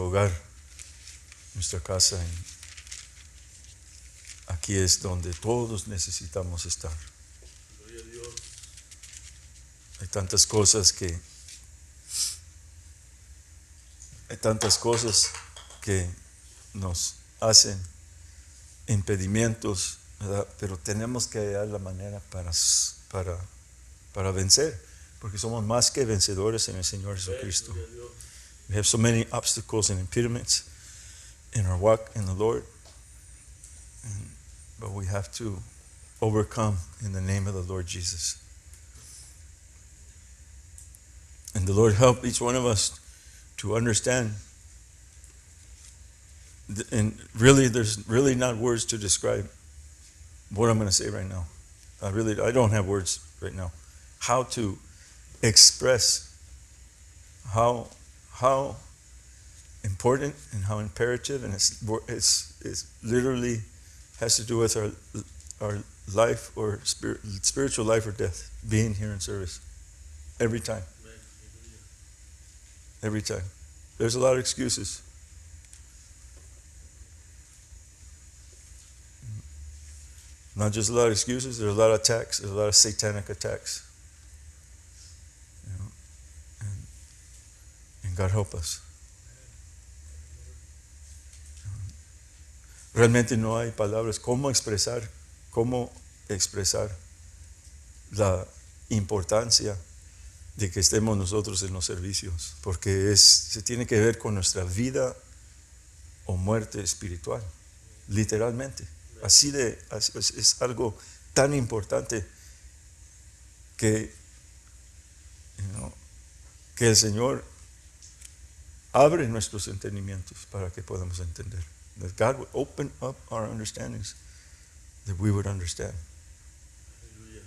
hogar, nuestra casa. Y aquí es donde todos necesitamos estar. Hay tantas cosas que nos hacen impedimentos, ¿verdad? Pero tenemos que hallar la manera para vencer, porque somos más que vencedores en el Señor Jesucristo. We have so many obstacles and impediments in our walk in the Lord, but we have to overcome in the name of the Lord Jesus. And the Lord help each one of us to understand. And really, there's really not words to describe what I'm going to say right now. I don't have words right now. How to express how important and how imperative, and it's literally has to do with our life or spiritual life or death, being here in service every time. Every time. There's a lot of excuses. Not just a lot of excuses, there's a lot of attacks, there's a lot of satanic attacks. And God help us. Realmente no hay palabras cómo expresar la importancia de que estemos nosotros en los servicios, porque se tiene que ver con nuestra vida o muerte espiritual, literalmente. Es algo tan importante que el Señor abre nuestros entendimientos para que podamos entender. That God would open up our understandings, that we would understand. Hallelujah.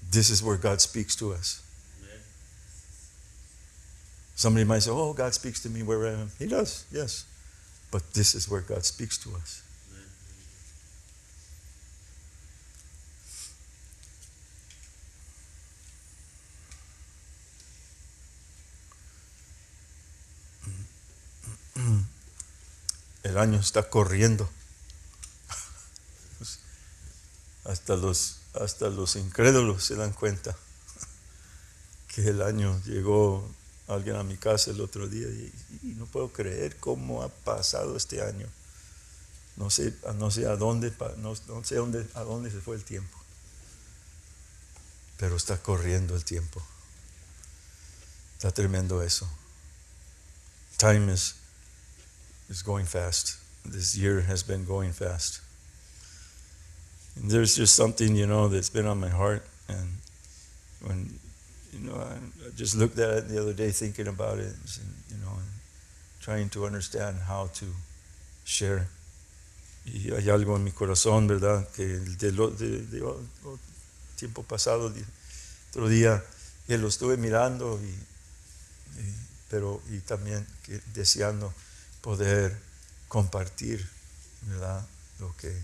This is where God speaks to us. Amen. Somebody might say, oh, God speaks to me where I am. He does, yes. But this is where God speaks to us. El año está corriendo. Hasta los incrédulos se dan cuenta que el año llegó. Alguien a mi casa el otro día y no puedo creer cómo ha pasado este año. No sé a dónde se fue el tiempo. Pero está corriendo el tiempo. Está tremendo eso. Time is going fast. This year has been going fast. And there's just something, that's been on my heart. And when, I just looked at it the other day thinking about it, and trying to understand how to share. Y hay algo en mi corazón, ¿verdad? Que de tiempo pasado, otro día, que lo estuve mirando y también deseando poder compartir, ¿verdad? Lo que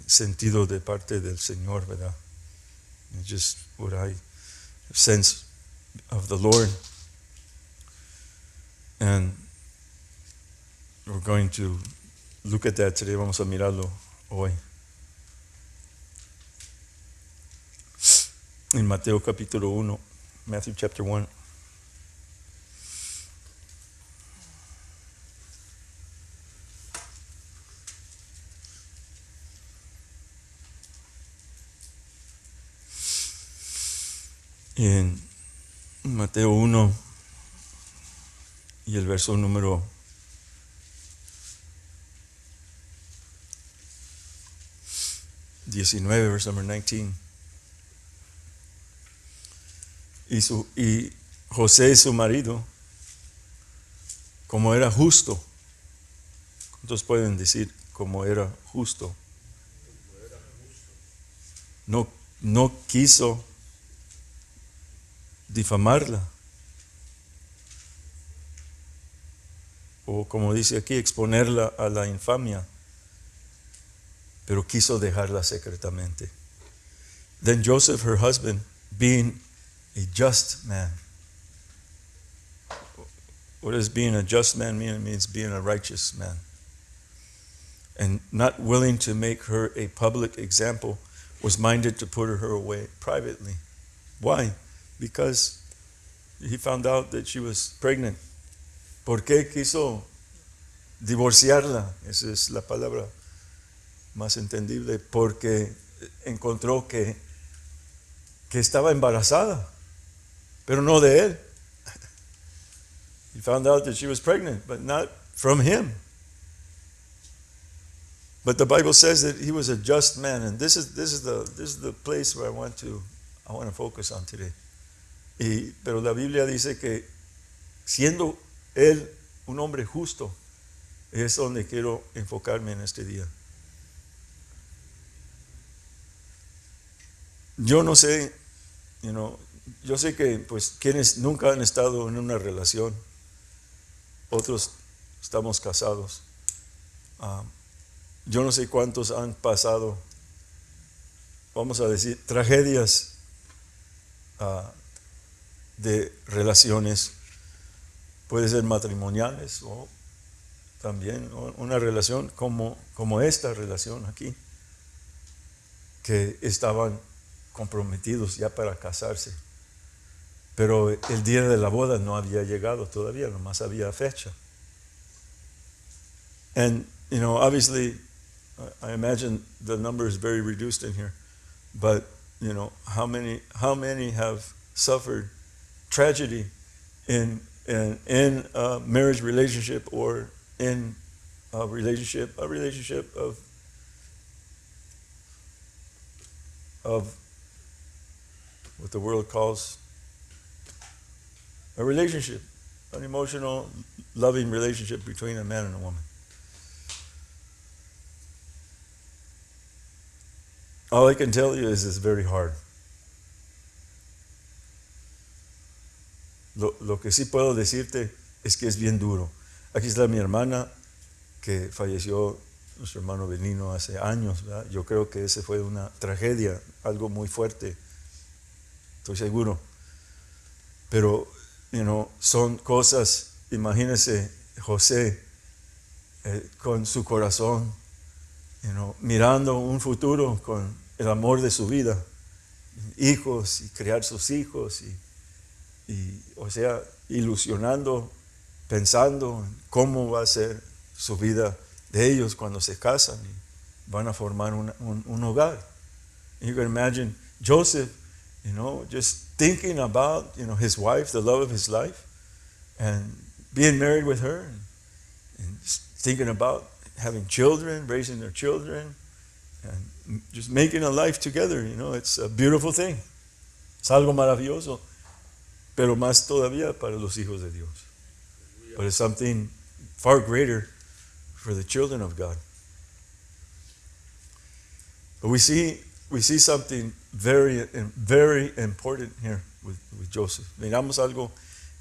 sentido de parte del Señor, ¿verdad? Just what I sense of the Lord. And we're going to look at that today. Vamos a mirarlo hoy. En Mateo capítulo 1, Matthew chapter 1. En Mateo 1 y el verso número 19, verse number 19. Y José, su marido, como era justo, ¿cuántos pueden decir como era justo? No quiso difamarla, o como dice aquí, exponerla a la infamia, pero quiso dejarla secretamente. Then Joseph, her husband, being a just man. what does being a just man mean? It means being a righteous man. And not willing to make her a public example, was minded to put her away privately. Why? Because he found out that she was pregnant. ¿Por qué quiso divorciarla? Esa es la palabra más entendible. Porque encontró que estaba embarazada, pero no de él. He found out that she was pregnant, but not from him. But the Bible says that he was a just man, and this is the place where I want to focus on today. Pero la Biblia dice que siendo él un hombre justo, es donde quiero enfocarme en este día. Yo no sé, yo sé que pues quienes nunca han estado en una relación, otros estamos casados. Yo no sé cuántos han pasado, vamos a decir, tragedias de relaciones, puede ser matrimoniales o también una relación como esta relación aquí, que estaban comprometidos ya para casarse, pero el día de la boda no había llegado todavía, nomás había fecha. And obviously, I imagine the number is very reduced in here, but how many have suffered tragedy in a marriage relationship or in a relationship of what the world calls a relationship, an emotional, loving relationship between a man and a woman. All I can tell you is it's very hard. Lo que sí puedo decirte es que es bien duro. Aquí está mi hermana, que falleció, nuestro hermano Benino, hace años, ¿verdad? Yo creo que ese fue una tragedia, algo muy fuerte, estoy seguro. Pero, son cosas, imagínese José con su corazón, mirando un futuro con el amor de su vida, hijos y criar sus hijos y o sea, ilusionando, pensando en cómo va a ser su vida de ellos cuando se casan y van a formar un hogar. You can imagine Joseph, just thinking about, his wife, the love of his life, and being married with her, and thinking about having children, raising their children, and just making a life together. It's a beautiful thing. Es algo maravilloso, pero más todavía para los hijos de Dios. But it's something far greater for the children of God. But we see something very, very important here with Joseph. Miramos algo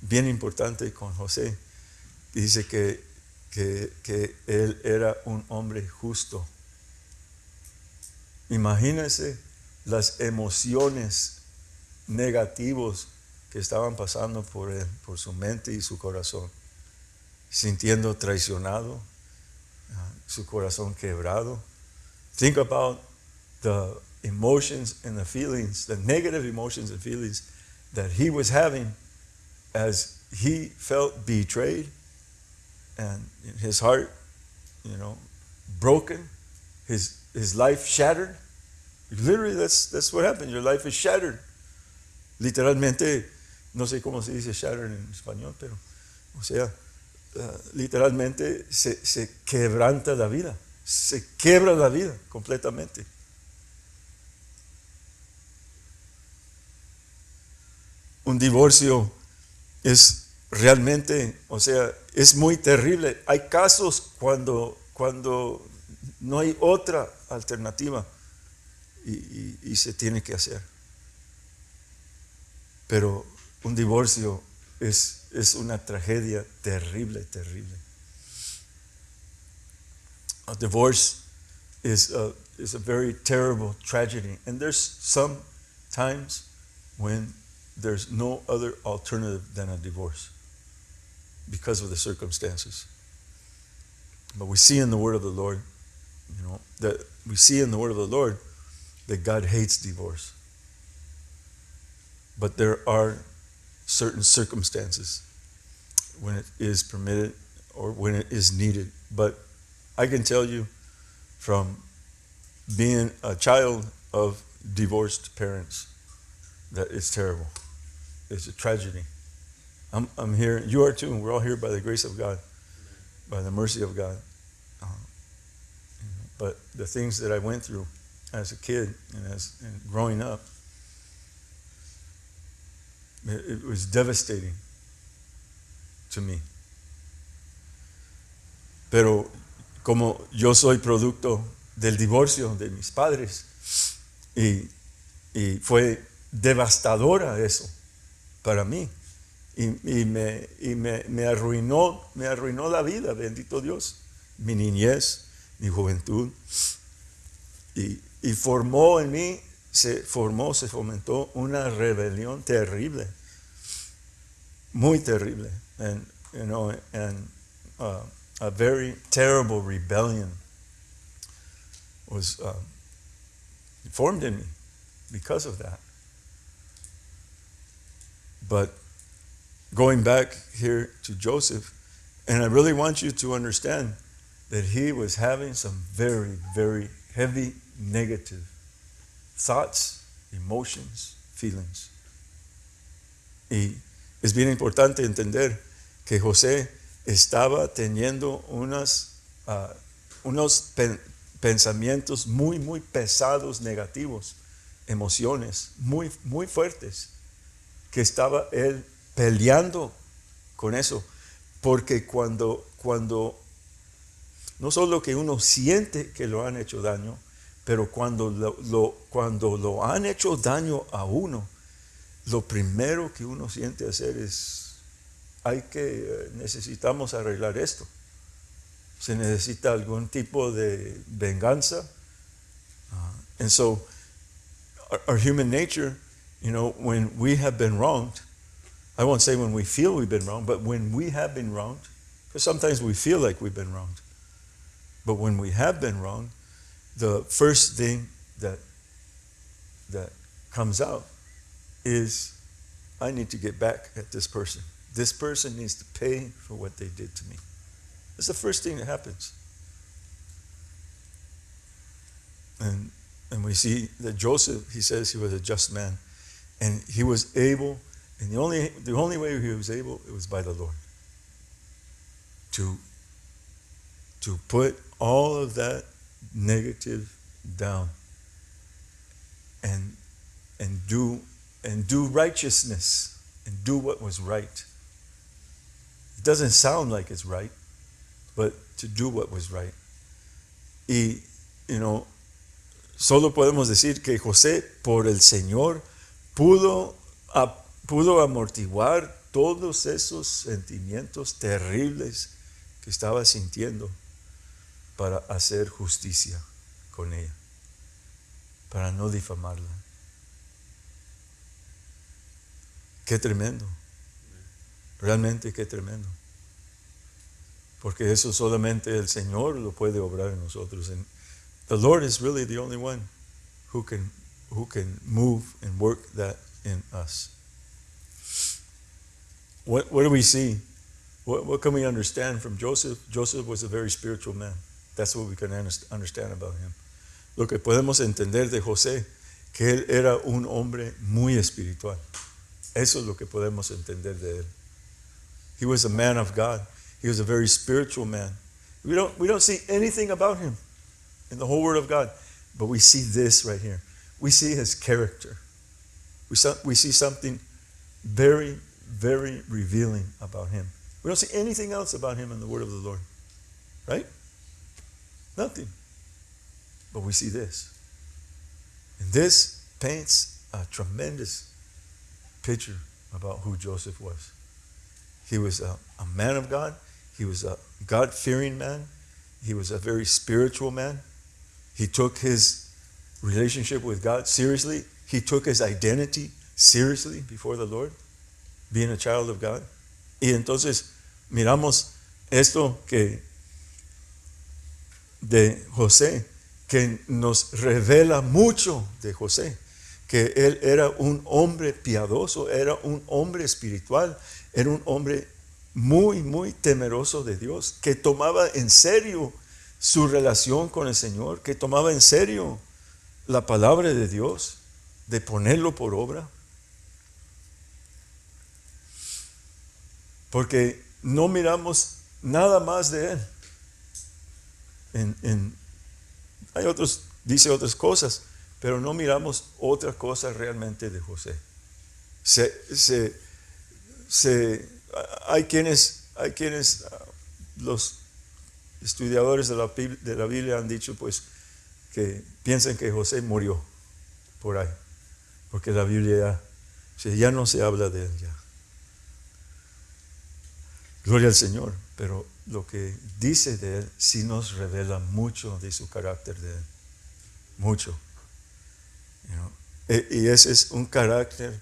bien importante con José. Dice que él era un hombre justo. Imagínense las emociones negativas que estaban pasando por él, por su mente y su corazón, sintiendo traicionado, su corazón quebrado. Think about the emotions and the feelings, the negative emotions and feelings that he was having as he felt betrayed and his heart, broken, his life shattered. Literally, that's what happened. Your life is shattered. Literalmente, no sé cómo se dice shattered en español, pero, o sea, literalmente se quebranta la vida. Se quiebra la vida completamente. Un divorcio es realmente, o sea, es muy terrible. Hay casos cuando no hay otra alternativa y se tiene que hacer. Pero un divorcio es una tragedia terrible, terrible. A divorce is a very terrible tragedy, and there's some times when there's no other alternative than a divorce. because of the circumstances. But we see in the word of the Lord, that we see in the word of the Lord that God hates divorce. But there are certain circumstances when it is permitted or when it is needed. But I can tell you from being a child of divorced parents that it's terrible. It's a tragedy. I'm here. You are too. We're all here by the grace of God, by the mercy of God. But the things that I went through as a kid and growing up, it was devastating to me. Pero como yo soy producto del divorcio de mis padres y fue devastadora eso para mí y me arruinó la vida, bendito Dios, mi niñez, mi juventud y formó en mí, se fomentó una rebelión terrible, muy terrible, and a very terrible rebellion was formed in me because of that. But going back here to Joseph, and I really want you to understand that he was having some very, very heavy negative thoughts, emotions, feelings. Y es bien importante entender que José estaba teniendo unos pensamientos muy, muy pesados, negativos, emociones muy, muy fuertes, que estaba él peleando con eso. Porque cuando no solo que uno siente que lo han hecho daño, pero cuando lo han hecho daño a uno, lo primero que uno siente hacer es, necesitamos arreglar esto. Se necesita algún tipo de venganza. And so, our human nature, when we have been wronged, I won't say when we feel we've been wronged, but when we have been wronged, because sometimes we feel like we've been wronged. But when we have been wronged, the first thing that comes out is, I need to get back at this person. This person needs to pay for what they did to me. That's the first thing that happens. And we see that Joseph, he says he was a just man. And he was able, and the only way he was able, it was by the Lord. To put all of that negative down and do righteousness and do what was right. It doesn't sound like it's right, but to do what was right. Y, solo podemos decir que José, por el Señor, pudo amortiguar todos esos sentimientos terribles que estaba sintiendo para hacer justicia con ella, para no difamarla. Qué tremendo. Realmente qué tremendo. Porque eso solamente el Señor lo puede obrar en nosotros. And the Lord is really the only one who can move and work that in us. What do we see? What can we understand from Joseph? Joseph was a very spiritual man. That's what we can understand about him. Lo que podemos entender de José, que él era un hombre muy espiritual. Eso es lo que podemos entender de él. He was a man of God. He was a very spiritual man. We don't see anything about him in the whole Word of God, but we see this right here. We see his character. We see something very, very revealing about him. We don't see anything else about him in the Word of the Lord, right? Nothing. But we see this. And this paints a tremendous picture about who Joseph was. He was a man of God. He was a God-fearing man. He was a very spiritual man. He took his relationship with God seriously. He took his identity seriously before the Lord, being a child of God. Y entonces, miramos esto que de José, que nos revela mucho de José, que él era un hombre piadoso, era un hombre espiritual, era un hombre muy, muy temeroso de Dios, que tomaba en serio su relación con el Señor, que tomaba en serio la palabra de Dios, de ponerlo por obra. Porque no miramos nada más de él. Hay otros, dice otras cosas, pero no miramos otra cosa realmente de José. Hay quienes, los estudiadores de la Biblia han dicho pues que piensan que José murió por ahí, porque la Biblia ya no se habla de él ya. Gloria al Señor, pero lo que dice de él sí nos revela mucho de su carácter de él, mucho. Y ese es un carácter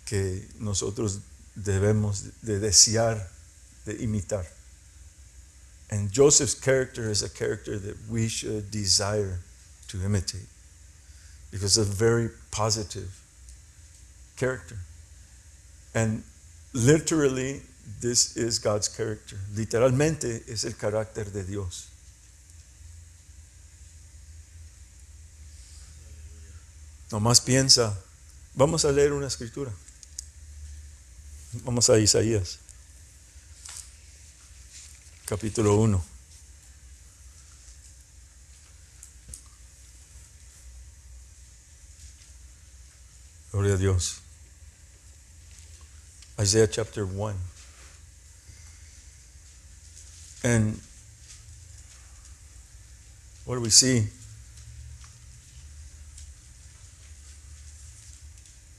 que nosotros debemos de desear, de imitar. And Joseph's character is a character that we should desire to imitate, because it's a very positive character. And literally, this is God's character. Literalmente es el carácter de Dios. Nomás piensa. Vamos a leer una escritura. Vamos a Isaías, capítulo 1. Gloria a Dios. Isaiah chapter 1. And what do we see?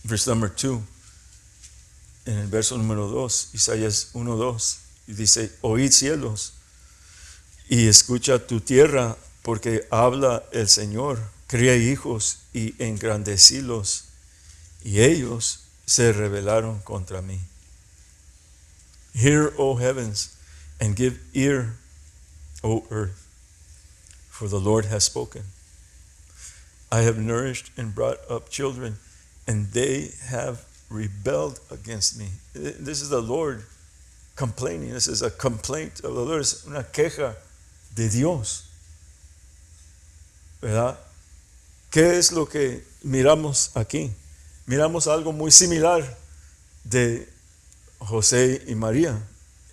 Verse number 2. En el verso número 2, Isaías 1:2, y dice: oíd cielos y escucha tu tierra, porque habla el Señor. Cría hijos y engrandecílos, y ellos se rebelaron contra mí. Hear, O heavens, and give ear, O earth, for the Lord has spoken. I have nourished and brought up children, and they have rebelled against me. This is the Lord complaining. This is a complaint of the Lord. Es una queja de Dios, ¿verdad? ¿Qué es lo que miramos aquí? Miramos algo muy similar de José y María,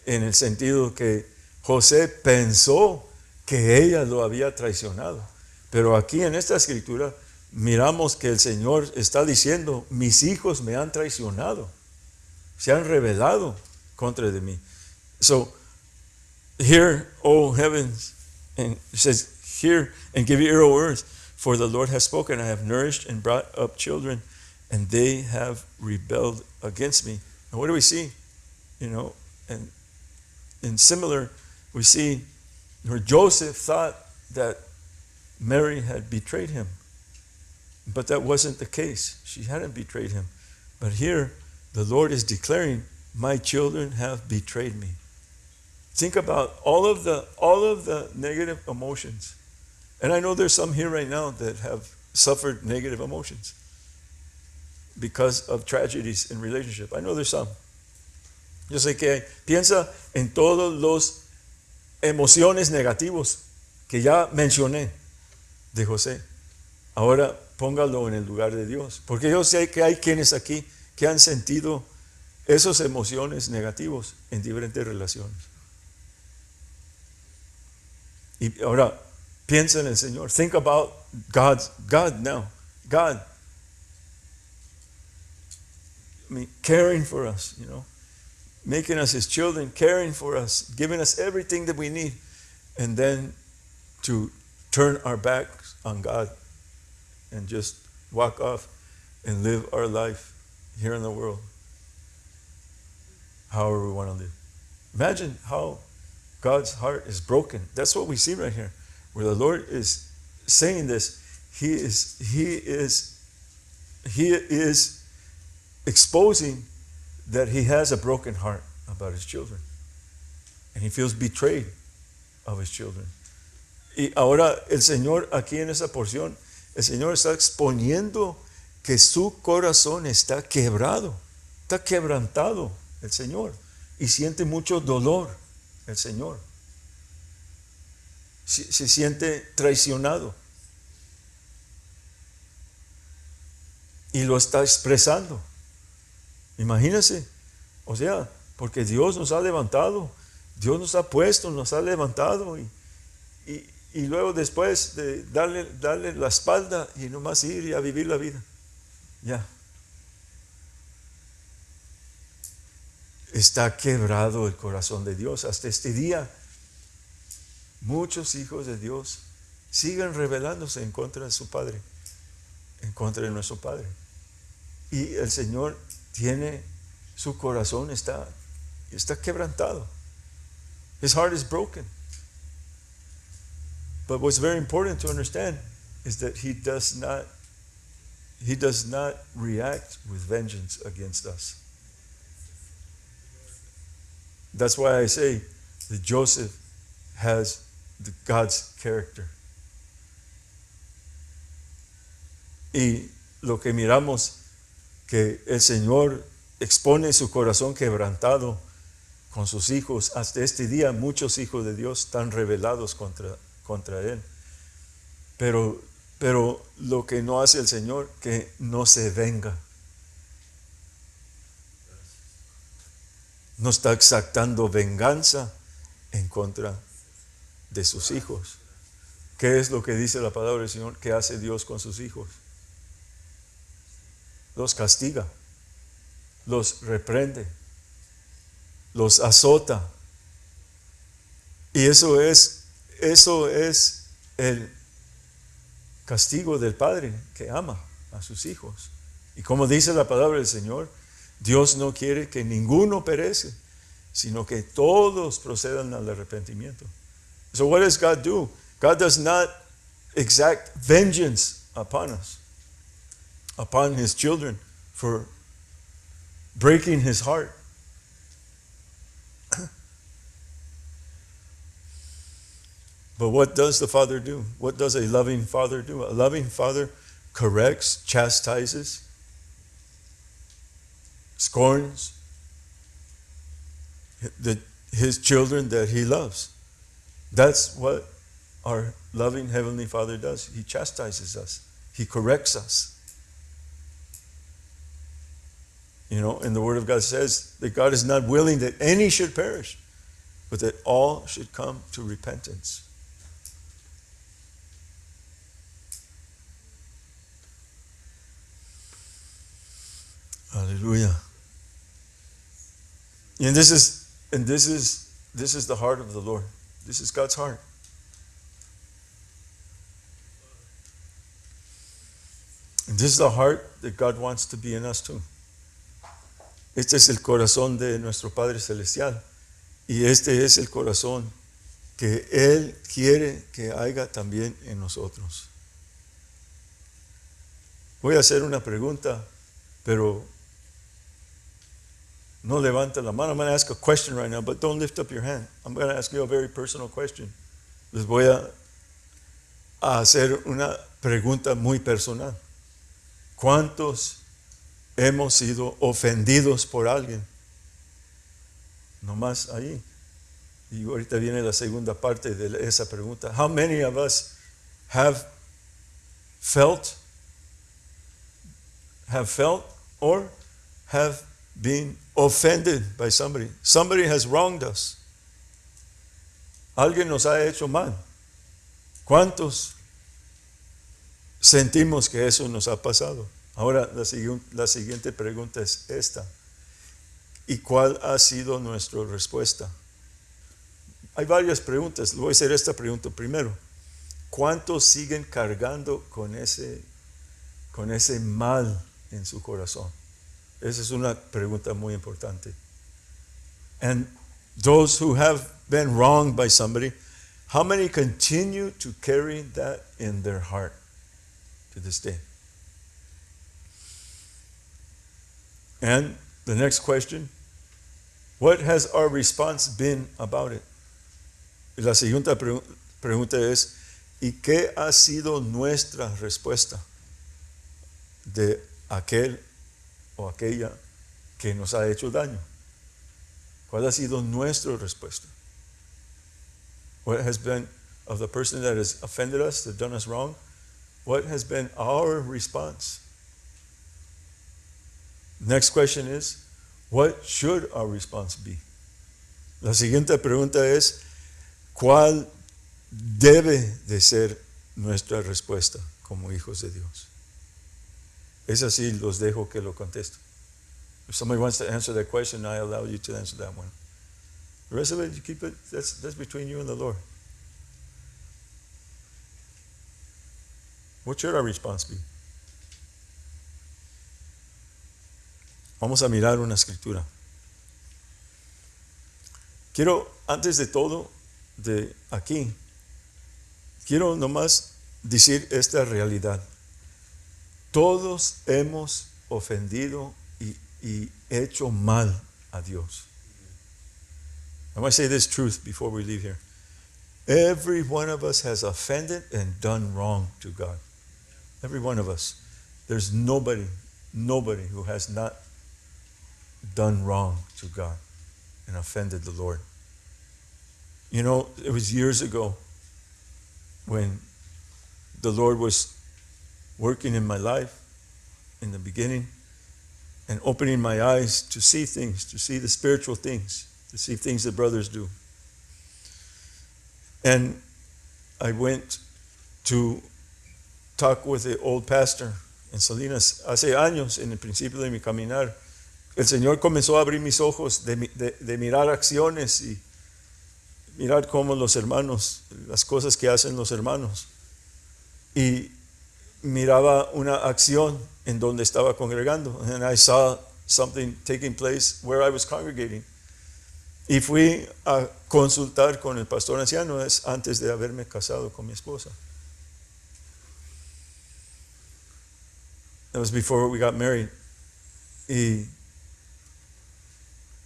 en el sentido que José pensó que ella lo había traicionado. Pero aquí en esta escritura miramos que el Señor está diciendo: mis hijos me han traicionado, se han rebelado contra de mí. So, hear, O heavens, and it says, hear and give ear, O earth, for the Lord has spoken. I have nourished and brought up children, and they have rebelled against me. And what do we see? And in similar, we see where Joseph thought that Mary had betrayed him. But that wasn't the case. She hadn't betrayed him. But here, the Lord is declaring, my children have betrayed me. Think about all of the negative emotions. And I know there's some here right now that have suffered negative emotions because of tragedies in relationship. I know there's some. Yo sé que piensa en todos los emociones negativos que ya mencioné de José. Ahora póngalo en el lugar de Dios, porque yo sé que hay quienes aquí que han sentido esas emociones negativas en diferentes relaciones. Y ahora piensa en el Señor. Think about God now. God, caring for us, making us His children, caring for us, giving us everything that we need, and then to turn our backs on God and just walk off and live our life here in the world however we want to live. Imagine how God's heart is broken. That's what we see right here, where the Lord is saying this. He is exposing that He has a broken heart about His children. And he feels betrayed of his children. Y ahora el Señor aquí en esa porción, el Señor está exponiendo que su corazón está quebrado, está quebrantado el Señor y siente mucho dolor el Señor. Se siente traicionado y lo está expresando. Imagínense, o sea, porque Dios nos ha levantado, Dios nos ha puesto, nos ha levantado y luego después de darle la espalda y nomás ir y a vivir la vida. Ya. Está quebrado el corazón de Dios. Hasta este día, muchos hijos de Dios siguen rebelándose en contra de su Padre, en contra de nuestro Padre. Y el Señor tiene, su corazón está quebrantado. His heart is broken. But what's very important to understand is that he does not react with vengeance against us. That's why I say that Joseph has God's character. Y lo que miramos, que el Señor expone su corazón quebrantado con sus hijos. Hasta este día muchos hijos de Dios están rebelados contra Él. Pero lo que no hace el Señor, que no se venga. No está exactando venganza en contra de sus hijos. ¿Qué es lo que dice la palabra del Señor? ¿Qué hace Dios con sus hijos? Los castiga, los reprende, los azota. Y eso es el castigo del Padre que ama a sus hijos. Y como dice la palabra del Señor, Dios no quiere que ninguno perezca, sino que todos procedan al arrepentimiento. So what does God do? God does not exact vengeance upon us, upon His children for breaking His heart. But what does the Father do? What does a loving Father do? A loving Father corrects, chastises, scorns His children that He loves. That's what our loving Heavenly Father does. He chastises us. He corrects us. You know, and the Word of God says that God is not willing that any should perish, but that all should come to repentance. Hallelujah. And this is the heart of the Lord. This is God's heart. And this is the heart that God wants to be in us too. Este es el corazón de nuestro Padre Celestial. Y este es el corazón que Él quiere que haya también en nosotros. Voy a hacer una pregunta, pero no levanta la mano. I'm going to ask a question right now, but don't lift up your hand. I'm going to ask you a very personal question. Les voy a hacer una pregunta muy personal. ¿Cuántos hemos sido ofendidos por alguien? Nomás ahí. Y ahorita viene la segunda parte de esa pregunta. How many of us have felt or have been offended by somebody? Somebody has wronged us. Alguien nos ha hecho mal. ¿Cuántos sentimos que eso nos ha pasado? Ahora la siguiente pregunta es esta. ¿Y cuál ha sido nuestra respuesta? Hay varias preguntas. Voy a hacer esta pregunta primero. ¿Cuántos siguen cargando con ese mal en su corazón? Esa es una pregunta muy importante. And those who have been wronged by somebody, how many continue to carry that in their heart to this day? And the next question, What has our response been about it? Y la siguiente pregunta es, ¿y qué ha sido nuestra respuesta de aquel o aquella que nos ha hecho daño? ¿Cuál ha sido nuestra respuesta? What has been of the person that has offended us, that done us wrong? What has been our response? Next question is, what should our response be? La siguiente pregunta es, ¿cuál debe de ser nuestra respuesta como hijos de Dios? Es así, los dejo que lo contesten. If somebody wants to answer that question, I allow you to answer that one. The rest of it, you keep it, that's between you and the Lord. What should our response be? Vamos a mirar una escritura. Quiero, antes de todo, de aquí, quiero nomás decir esta realidad. Todos hemos ofendido y hecho mal a Dios. I want to say this truth before we leave here. Every one of us has offended and done wrong to God. Every one of us. There's nobody who has not done wrong to God and offended the Lord. You know, it was years ago when the Lord was working in my life in the beginning and opening my eyes to see things, to see the spiritual things, to see things that brothers do. And I went to talk with the old pastor en Salinas hace años, en el principio de mi caminar. El Señor comenzó a abrir mis ojos de mirar acciones y mirar cómo los hermanos, las cosas que hacen los hermanos. Y miraba una acción en donde estaba congregando. And I saw something taking place where I was congregating. Y fui a consultar con el pastor anciano antes de haberme casado con mi esposa. That was before we got married. Y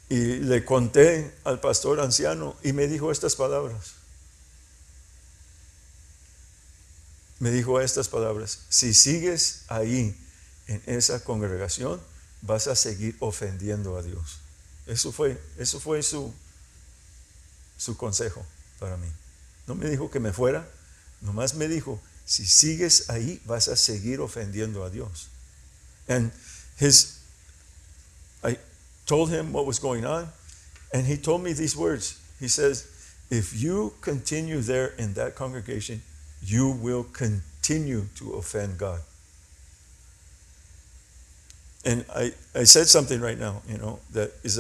le conté al pastor anciano y me dijo estas palabras. Me dijo estas palabras: si sigues ahí en esa congregación, vas a seguir ofendiendo a Dios. Eso fue su consejo para mí. No me dijo que me fuera, nomás me dijo, si sigues ahí, vas a seguir ofendiendo a Dios. And I told him what was going on, and he told me these words. He says, if you continue there in that congregation, you will continue to offend God. And I said something right now, that is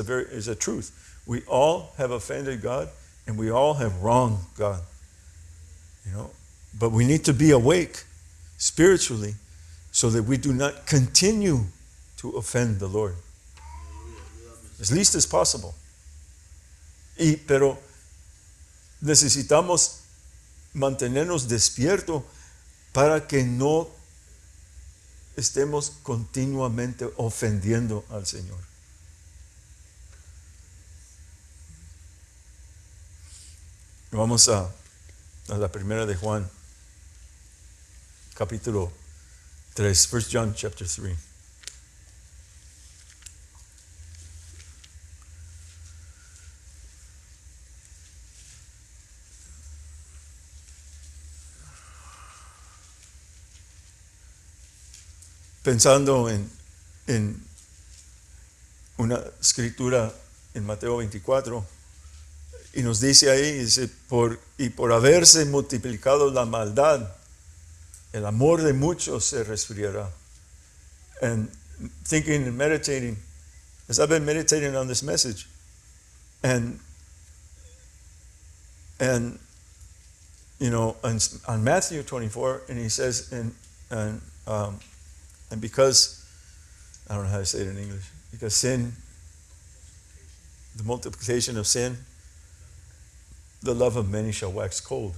a truth. We all have offended God, and we all have wronged God. But we need to be awake spiritually so that we do not continue to offend the Lord. As least as possible. Pero necesitamos mantenernos despiertos para que no estemos continuamente ofendiendo al Señor. Vamos a la primera de Juan, capítulo 3, 1 John chapter 3. Pensando en una escritura en Mateo 24, y nos dice ahí, dice, por haberse multiplicado la maldad, el amor de muchos se resfriará. And thinking and meditating, as I've been meditating on this message, and on Matthew 24, and he says, and because, I don't know how to say it in English, because sin, the multiplication of sin, the love of many shall wax cold.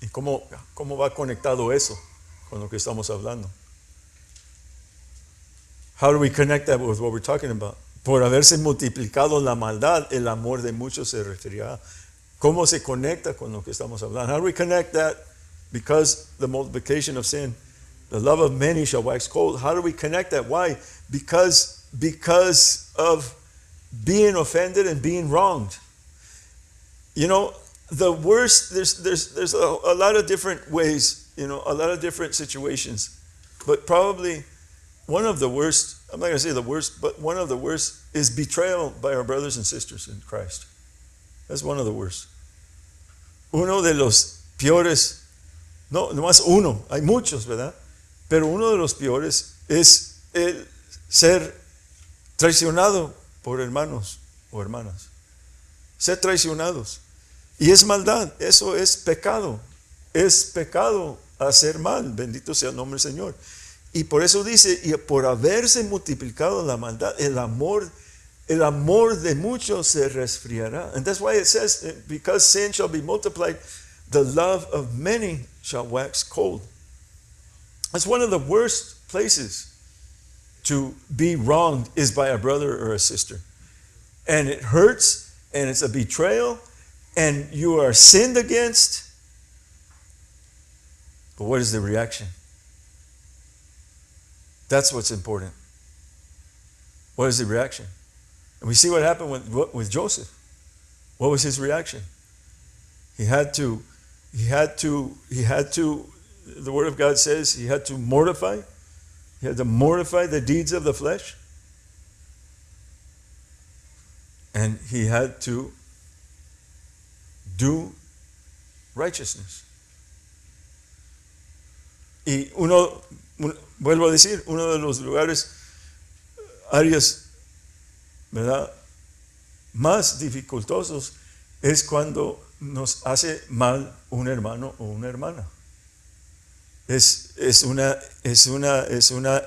¿Y cómo va conectado eso con lo que estamos hablando? How do we connect that with what we're talking about? Por haberse multiplicado la maldad, el amor de muchos se resfriará. ¿Cómo se conecta con lo que estamos hablando? How do we connect that? Because the multiplication of sin, the love of many shall wax cold. How do we connect that? Why? Because of being offended and being wronged. You know, the worst, there's a lot of different ways, you know, a lot of different situations. But probably one of the worst, I'm not going to say the worst, but one of the worst is betrayal by our brothers and sisters in Christ. That's one of the worst. Uno de los peores, no más uno, hay muchos, ¿verdad? Pero uno de los peores es el ser traicionado por hermanos o hermanas. Ser traicionados. Y es maldad, eso es pecado. Es pecado hacer mal, bendito sea el nombre del Señor. Y por eso dice, y por haberse multiplicado la maldad, el amor de muchos se resfriará. And that's why it says, because sin shall be multiplied, the love of many shall wax cold. That's one of the worst places to be wronged, is by a brother or a sister. And it hurts, and it's a betrayal, and you are sinned against. But what is the reaction? That's what's important. What is the reaction? And we see what happened with Joseph. What was his reaction? He had to, the Word of God says he had to mortify. He had to mortify the deeds of the flesh. And he had to do righteousness. Y vuelvo a decir, uno de los lugares, áreas, ¿verdad?, más dificultosos es cuando nos hace mal un hermano o una hermana. Es una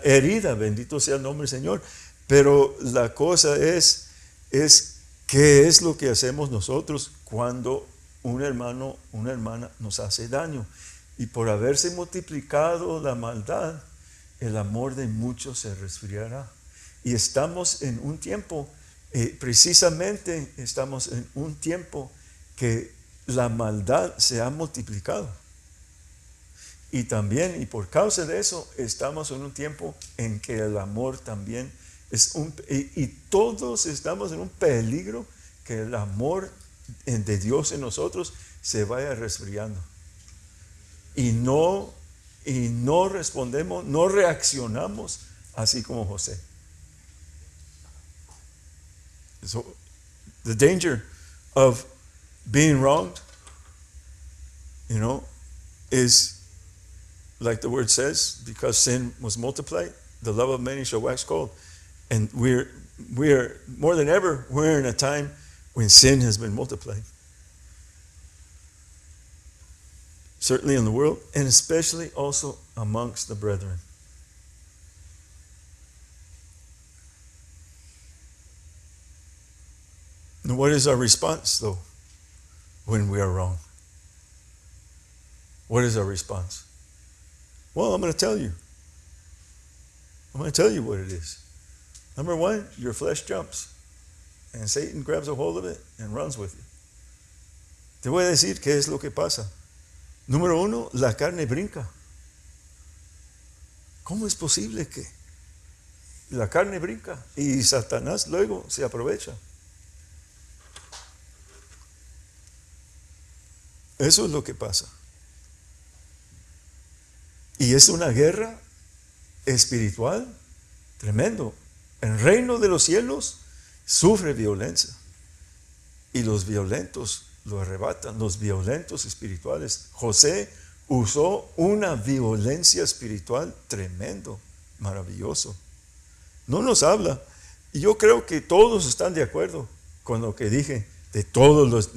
herida, bendito sea el nombre del Señor. Pero la cosa es qué es lo que hacemos nosotros cuando un hermano, una hermana nos hace daño. Y por haberse multiplicado la maldad, el amor de muchos se resfriará. Y estamos en un tiempo, precisamente estamos en un tiempo que la maldad se ha multiplicado. Y también, y por causa de eso, estamos en un tiempo en que el amor también es y todos estamos en un peligro que el amor de Dios en nosotros se vaya resfriando. Y no respondemos, no reaccionamos así como José. So, the danger of being wronged, you know, is, like the word says, because sin was multiplied, the love of many shall wax cold. And we're more than ever, we're in a time when sin has been multiplied. Certainly in the world, and especially also amongst the brethren. And what is our response, though, when we are wrong? What is our response? Well, I'm going to tell you. I'm going to tell you what it is. Number one, your flesh jumps, and Satan grabs a hold of it and runs with you. Te voy a decir qué es lo que pasa. Número uno, la carne brinca. ¿Cómo es posible que la carne brinca y Satanás luego se aprovecha? Eso es lo que pasa. Y es una guerra espiritual tremendo. El reino de los cielos sufre violencia y los violentos lo arrebatan, los violentos espirituales. José usó una violencia espiritual tremendo, maravilloso. No nos habla, y yo creo que todos están de acuerdo con lo que dije, de todos los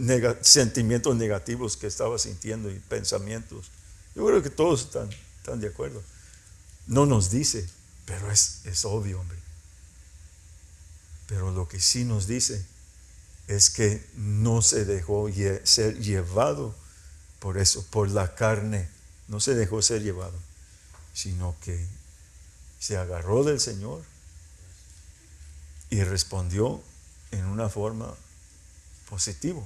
sentimientos negativos que estaba sintiendo y pensamientos. Yo creo que todos están de acuerdo. No nos dice, pero es obvio, hombre. Pero lo que sí nos dice es que no se dejó ser llevado por eso, por la carne. No se dejó ser llevado, sino que se agarró del Señor Y respondió en una forma positiva,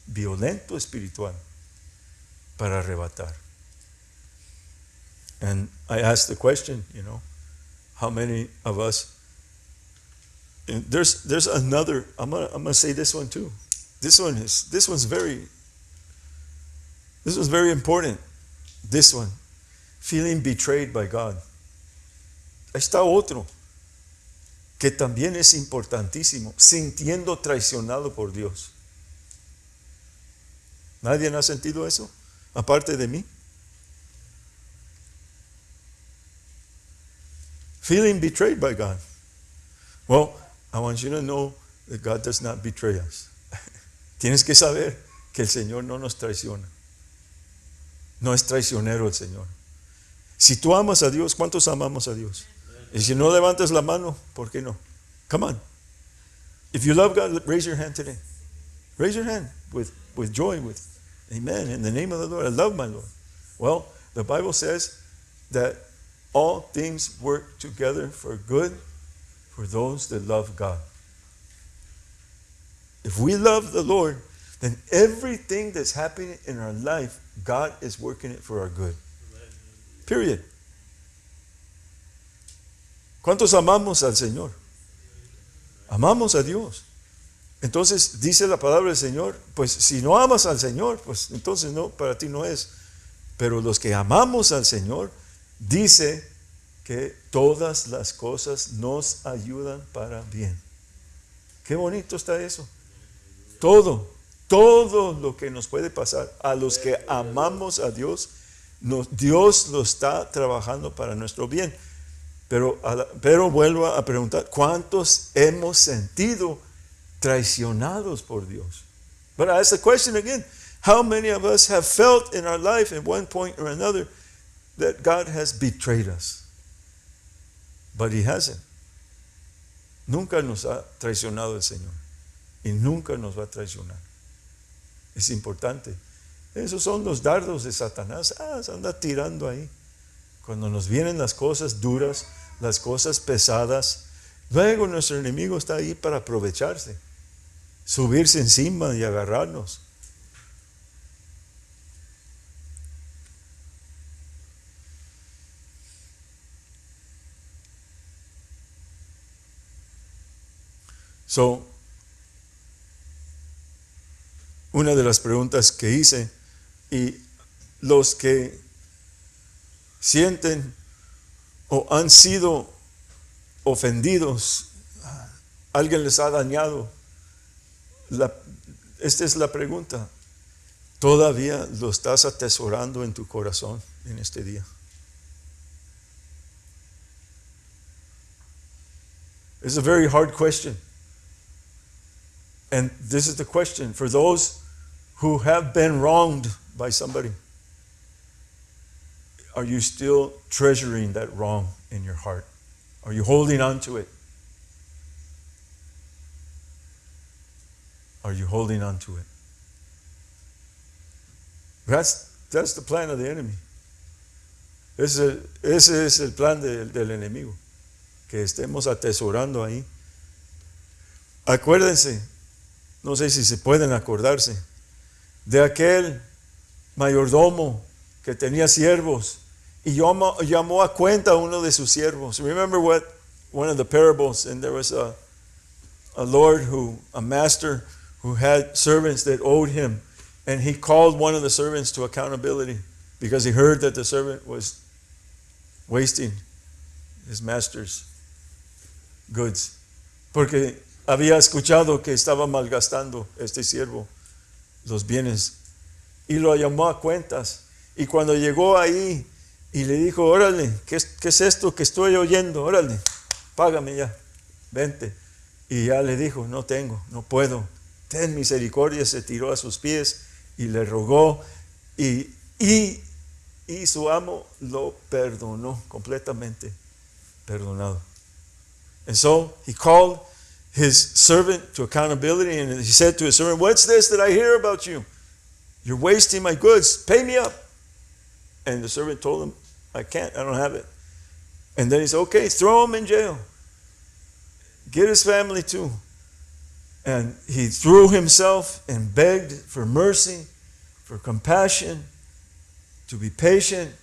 violento espiritual, para arrebatar. And I asked the question, how many of us, and there's another, I'm gonna say this one too. This one's very important. This one, feeling betrayed by God. Ahí está otro, que también es importantísimo, sintiendo traicionado por Dios. ¿Nadie ha sentido eso? Aparte de mí. Feeling betrayed by God. Well, I want you to know that God does not betray us. Tienes que saber que el Señor no nos traiciona. No es traicionero el Señor. Si tú amas a Dios, ¿cuántos amamos a Dios? Y si no levantas la mano, ¿por qué no? Come on. If you love God, raise your hand today. Raise your hand with joy, with amen, in the name of the Lord. I love my Lord. Well, the Bible says that all things work together for good for those that love God. If we love the Lord, then everything that's happening in our life, God is working it for our good. Period. ¿Cuántos amamos al Señor? Amamos a Dios. Entonces dice la palabra del Señor, pues si no amas al Señor, pues entonces no, para ti no es. Pero los que amamos al Señor, dice que todas las cosas nos ayudan para bien. Qué bonito está eso. Todo lo que nos puede pasar a los que amamos a Dios, Dios lo está trabajando para nuestro bien. Pero vuelvo a preguntar, ¿cuántos hemos sentido traicionados por Dios? But I ask the question again, how many of us have felt in our life at one point or another that God has betrayed us? But He hasn't. Nunca nos ha traicionado el Señor y nunca nos va a traicionar. Es importante. Esos son los dardos de Satanás. Se anda tirando ahí. Cuando nos vienen las cosas duras, las cosas pesadas, luego nuestro enemigo está ahí para aprovecharse, subirse encima y agarrarnos. So, una de las preguntas que hice, y los que sienten o han sido ofendidos, alguien les ha dañado, esta es la pregunta: ¿todavía lo estás atesorando en tu corazón en este día? It's a very hard question. And this is the question for those who have been wronged by somebody. Are you still treasuring that wrong in your heart? Are you holding on to it? Are you holding on to it? That's the plan of the enemy. Ese es el plan del enemigo, que estemos atesorando ahí. Acuérdense, no sé si se pueden acordarse, de aquel mayordomo que tenía siervos y llamó a cuenta a uno de sus siervos. Remember one of the parables, and there was a master who had servants that owed him, and he called one of the servants to accountability because he heard that the servant was wasting his master's goods. Porque había escuchado que estaba malgastando este siervo los bienes y lo llamó a cuentas. Y cuando llegó ahí y le dijo: órale, ¿qué es esto que estoy oyendo? Órale, págame ya, vente. Y ya le dijo: no tengo, no puedo, ten misericordia. Se tiró a sus pies y le rogó, y su amo lo perdonó completamente, perdonado. And so he called his servant to accountability, and he said to his servant: what's this that I hear about you? You're wasting my goods, pay me up. And the servant told him: I don't have it. And then he said: okay, throw him in jail. get his family too. And he threw himself and begged for mercy, for compassion, to be patient.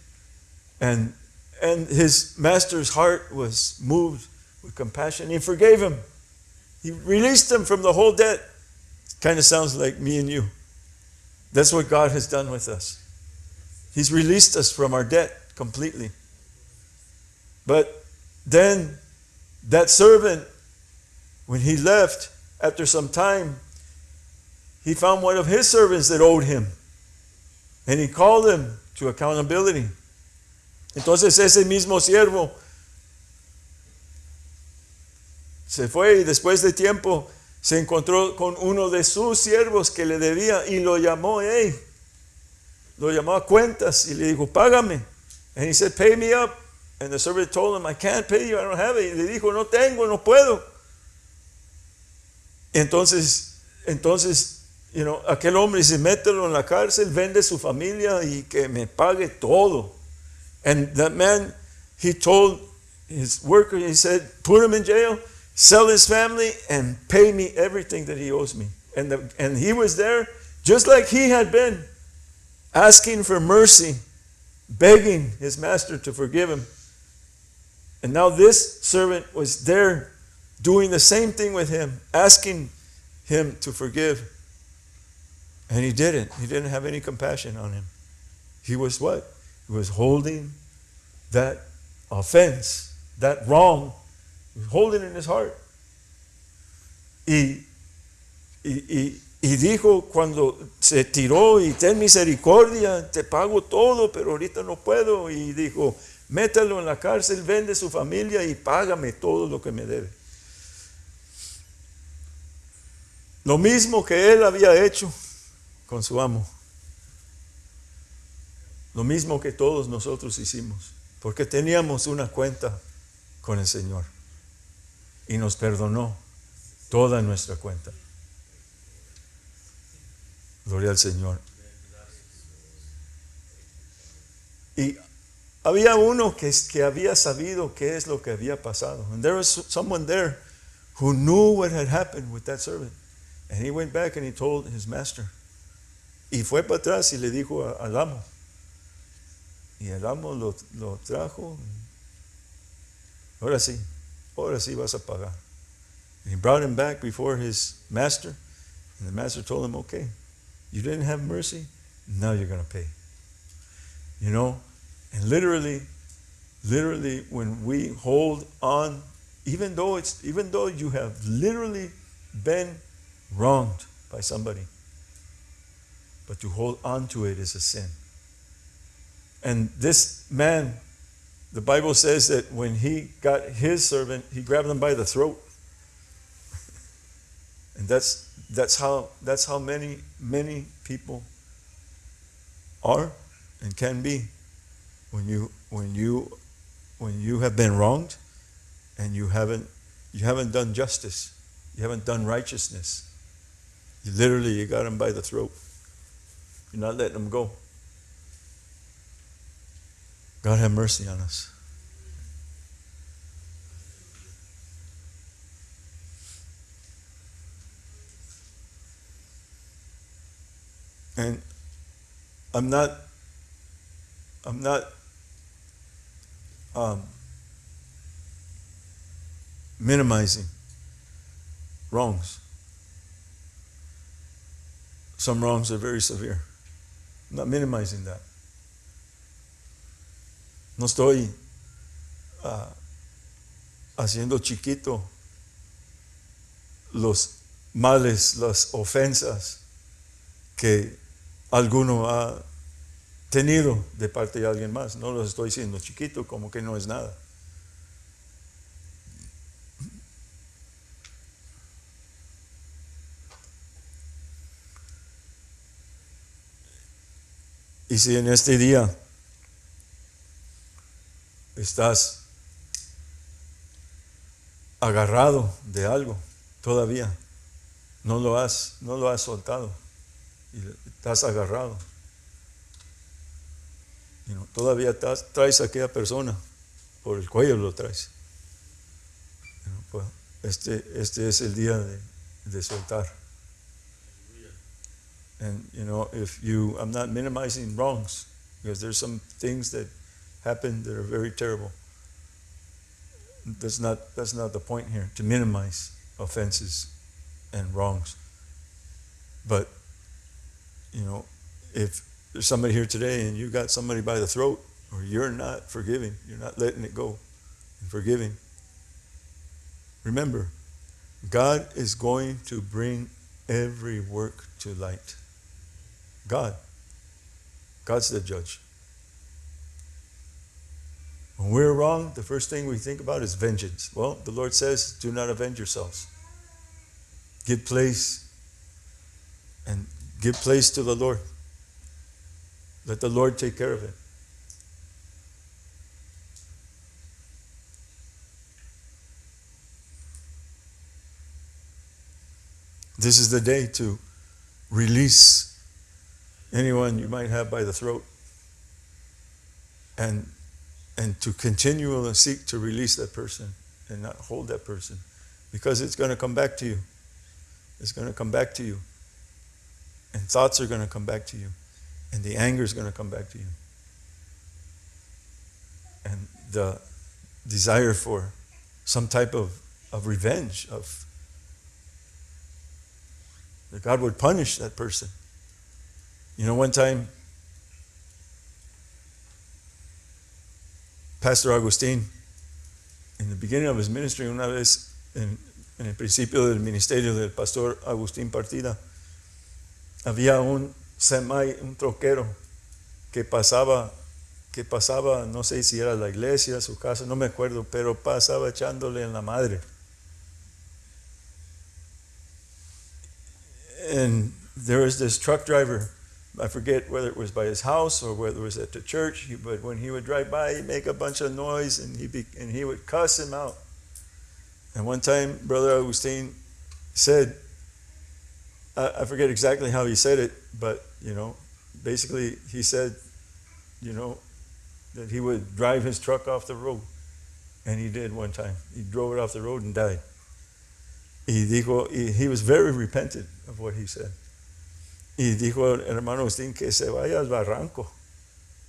And his master's heart was moved with compassion. He forgave him. He released him from the whole debt. Kind of sounds like me and you. That's what God has done with us. He's released us from our debt completely. But then that servant, when he left, after some time, he found one of his servants that owed him. And he called him to accountability. Entonces ese mismo siervo se fue y después de tiempo se encontró con uno de sus siervos que le debía y lo llamó, lo llamó a cuentas y le dijo, págame. And he said, pay me up. And the servant told him, I can't pay you, I don't have it. Y le dijo, no tengo, no puedo. Entonces, aquel hombre dice, mételo en la cárcel, vende su familia y que me pague todo. And that man, he told his worker, he said, put him in jail, sell his family, and pay me everything that he owes me. And he was there, just like he had been, asking for mercy, begging his master to forgive him. And now this servant was there doing the same thing with him, asking him to forgive. And he didn't. He didn't have any compassion on him. He was what? He was holding that offense, that wrong, he was holding it in his heart. Y dijo cuando se tiró y ten misericordia, te pago todo, pero ahorita no puedo. Y dijo, métalo en la cárcel, vende su familia y págame todo lo que me debe. Lo mismo que él había hecho con su amo. Lo mismo que todos nosotros hicimos. Porque teníamos una cuenta con el Señor. Y nos perdonó toda nuestra cuenta. Gloria al Señor. Y había uno que había sabido qué es lo que había pasado. And there was someone there who knew what had happened with that servant. And he went back and he told his master. Y fue para atrás y le dijo al amo. Y el amo lo trajo. Ahora sí vas a pagar. And he brought him back before his master. And the master told him, okay, you didn't have mercy, now you're going to pay. You know, and literally, when we hold on, even though you have literally been wronged by somebody, but to hold on to it is a sin. And this man, the Bible says that when he got his servant, he grabbed him by the throat. And that's how many people are and can be when you have been wronged and you haven't done justice, you haven't done righteousness. You got them by the throat. You're not letting them go. God have mercy on us. And I'm not minimizing wrongs. Some wrongs are very severe. I'm not minimizing that. No estoy haciendo chiquito los males, las ofensas que alguno ha tenido de parte de alguien más. No los estoy diciendo chiquito como que no es nada. Y si en este día estás agarrado de algo todavía, no lo has soltado y estás agarrado, todavía traes a aquella persona por el cuello, lo traes. este es el día de soltar. And I'm not minimizing wrongs, because there's some things that happen that are very terrible. That's not the point here, to minimize offenses and wrongs. But if there's somebody here today and you got somebody by the throat, or you're not forgiving, you're not letting it go and forgiving, remember, God is going to bring every work to light. God's the judge. When we're wrong, the first thing we think about is vengeance. Well, the Lord says, do not avenge yourselves. Give place to the Lord. Let the Lord take care of it. This is the day to release anyone you might have by the throat, and to continually seek to release that person and not hold that person, because it's going to come back to you. It's going to come back to you, and thoughts are going to come back to you, and the anger is going to come back to you, and the desire for some type of revenge, that God would punish that person. One time, Pastor Agustín, in the beginning of his ministry, una vez en el principio del ministerio del Pastor Agustín Partida, había un troquero que pasaba, no sé si era la iglesia, su casa, no me acuerdo, pero pasaba echándole en la madre. And there was this truck driver, I forget whether it was by his house or whether it was at the church, but when he would drive by, he'd make a bunch of noise, and he would cuss him out. And one time, Brother Agustín said, I forget exactly how he said it, but, basically he said, that he would drive his truck off the road. And he did one time. He drove it off the road and died. He was very repentant of what he said. Y dijo el hermano Agustín que se vaya al barranco,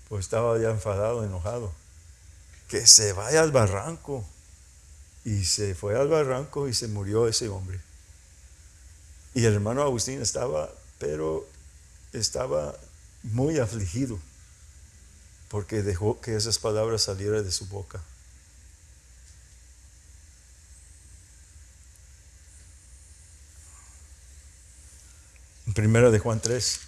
pues estaba ya enfadado, enojado. Que se vaya al barranco. Y se fue al barranco y se murió ese hombre. Y el hermano Agustín estaba muy afligido, porque dejó que esas palabras salieran de su boca. En primera de Juan 3.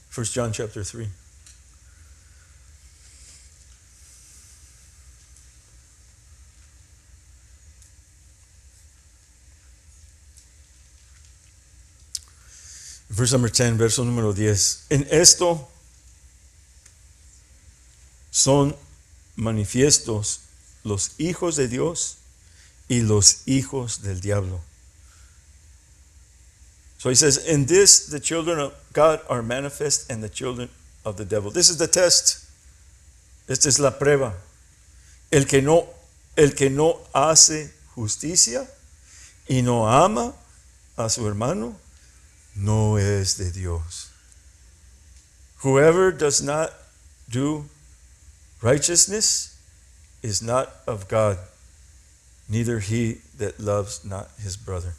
First John chapter 3. Verse number 10, verso número 10. En esto son manifiestos los hijos de Dios y los hijos del diablo. So he says, in this the children of God are manifest and the children of the devil. This is the test. Esta es la prueba. El que no hace justicia y no ama a su hermano no es de Dios. Whoever does not do righteousness is not of God, neither he that loves not his brother.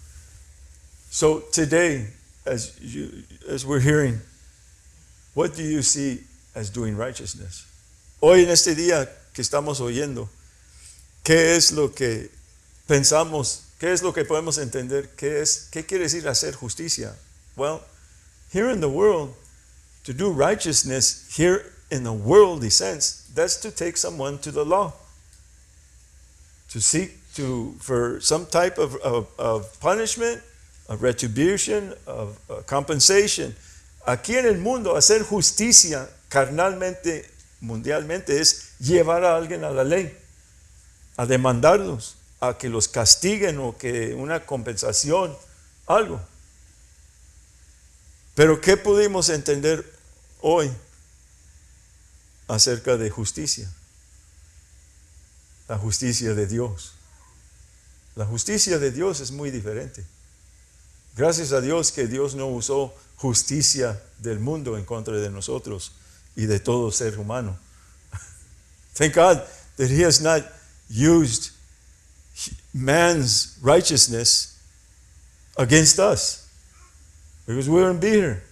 So today, as we're hearing, what do you see as doing righteousness? Hoy en este día que estamos oyendo, ¿qué es lo que pensamos? ¿Qué es lo que podemos entender? ¿Qué quiere decir hacer justicia? Well, here in the world, to do righteousness, here in the worldly sense, that's to take someone to the law, to seek for some type of punishment, of retribution, of compensation. Aquí en el mundo, hacer justicia carnalmente, mundialmente, es llevar a alguien a la ley, a demandarlos, a que los castiguen o que una compensación, algo. Pero ¿qué pudimos entender hoy? acerca de justicia. La justicia de Dios. La justicia de Dios es muy diferente. Gracias a Dios que Dios no usó justicia del mundo en contra de nosotros y de todo ser humano. Thank God that He has not used man's righteousness against us, because we wouldn't be here.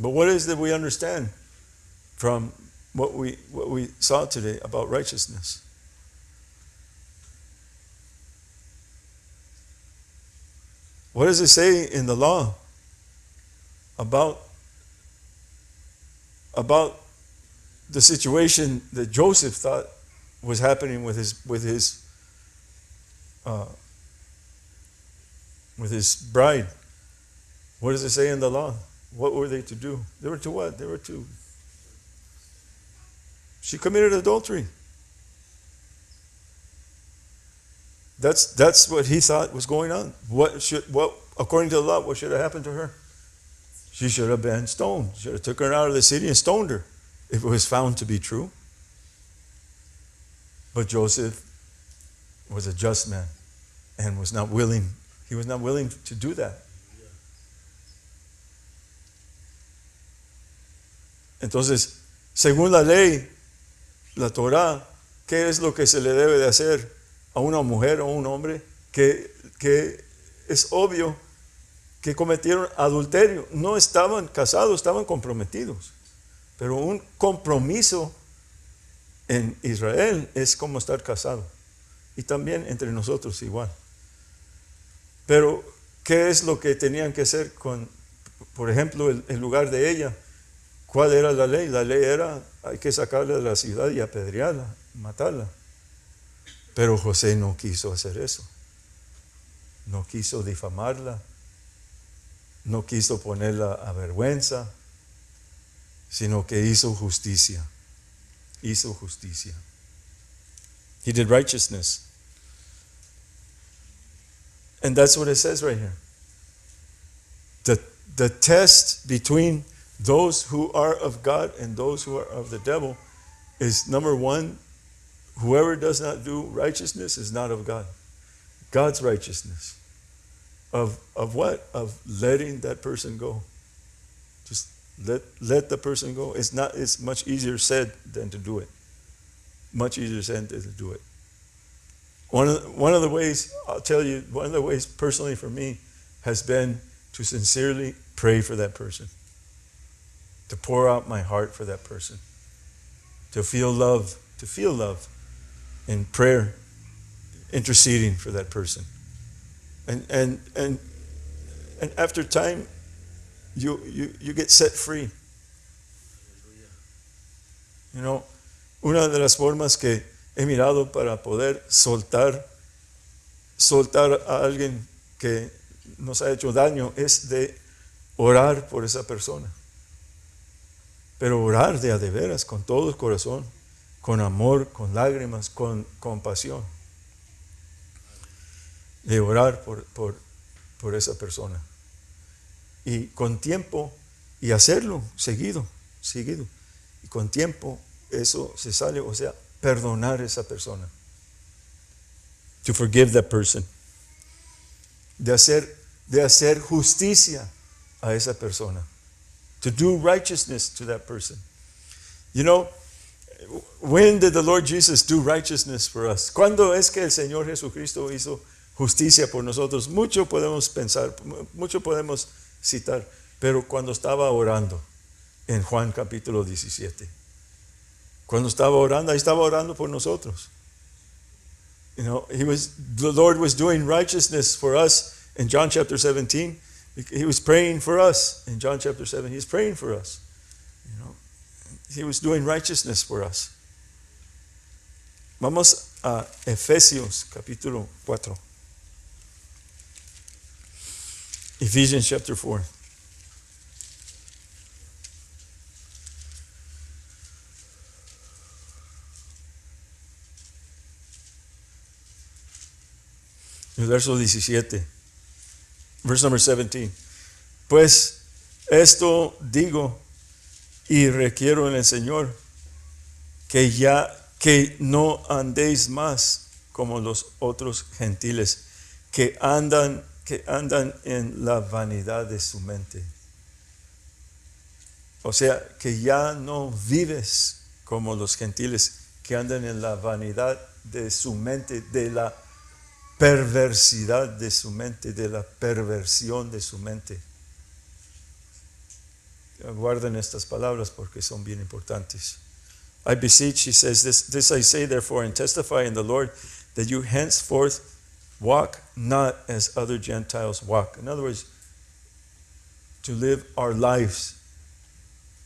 But what is that we understand from what we saw today about righteousness? What does it say in the law about the situation that Joseph thought was happening with his bride? What does it say in the law? What were they to do? They were to what? She committed adultery. That's what he thought was going on. What according to the law, what should have happened to her? She should have been stoned. Should have took her out of the city and stoned her if it was found to be true. But Joseph was a just man and was not willing. He was not willing to do that. Entonces, según la ley, la Torá, ¿qué es lo que se le debe de hacer a una mujer o un hombre que es obvio que cometieron adulterio? No estaban casados, estaban comprometidos. Pero un compromiso en Israel es como estar casado. Y también entre nosotros igual. Pero, ¿qué es lo que tenían que hacer con, por ejemplo, el lugar de ella? ¿Cuál era la ley? La ley era, hay que sacarla de la ciudad y apedrearla, matarla. Pero José no quiso hacer eso. No quiso difamarla. No quiso ponerla a vergüenza, sino que hizo justicia. Hizo justicia. He did righteousness. And that's what it says right here. The test between those who are of God and those who are of the devil is, number one, whoever does not do righteousness is not of God. God's righteousness. Of what? Of letting that person go. Just let the person go. It's much easier said than to do it. Much easier said than to do it. One of the ways, I'll tell you, one of the ways personally for me has been to sincerely pray for that person. To pour out my heart for that person. To feel love in prayer, interceding for that person. And after time, you get set free. You know, una de las formas que he mirado para poder soltar a alguien que nos ha hecho daño es de orar por esa persona. Pero orar de a de veras, con todo el corazón, con amor, con lágrimas, con compasión. De orar por esa persona. Y con tiempo, y hacerlo seguido. Y con tiempo eso se sale, o sea, perdonar a esa persona. To forgive that person. De hacer justicia a esa persona. To do righteousness to that person. You know, when did the Lord Jesus do righteousness for us? ¿Cuándo es que el Señor Jesucristo hizo justicia por nosotros? Mucho podemos pensar, mucho podemos citar, pero cuando estaba orando en Juan capítulo 17, cuando estaba orando, ahí estaba orando por nosotros. You know, the Lord was doing righteousness for us in John chapter 17. He was praying for us in John chapter 7. He's praying for us. You know, He was doing righteousness for us. Vamos a Efesios capítulo 4. Ephesians chapter 4. El verso 17. Verse number 17. Pues esto digo, Y requiero en el Señor que no andéis más como los otros gentiles, que andan en la vanidad de su mente. O sea, que ya no vives como los gentiles, que andan en la vanidad de su mente, de la perversidad de su mente, de la perversión de su mente. Guarden estas palabras porque son bien importantes. I beseech, he says, this I say therefore and testify in the Lord, that you henceforth walk not as other Gentiles walk. In other words, to live our lives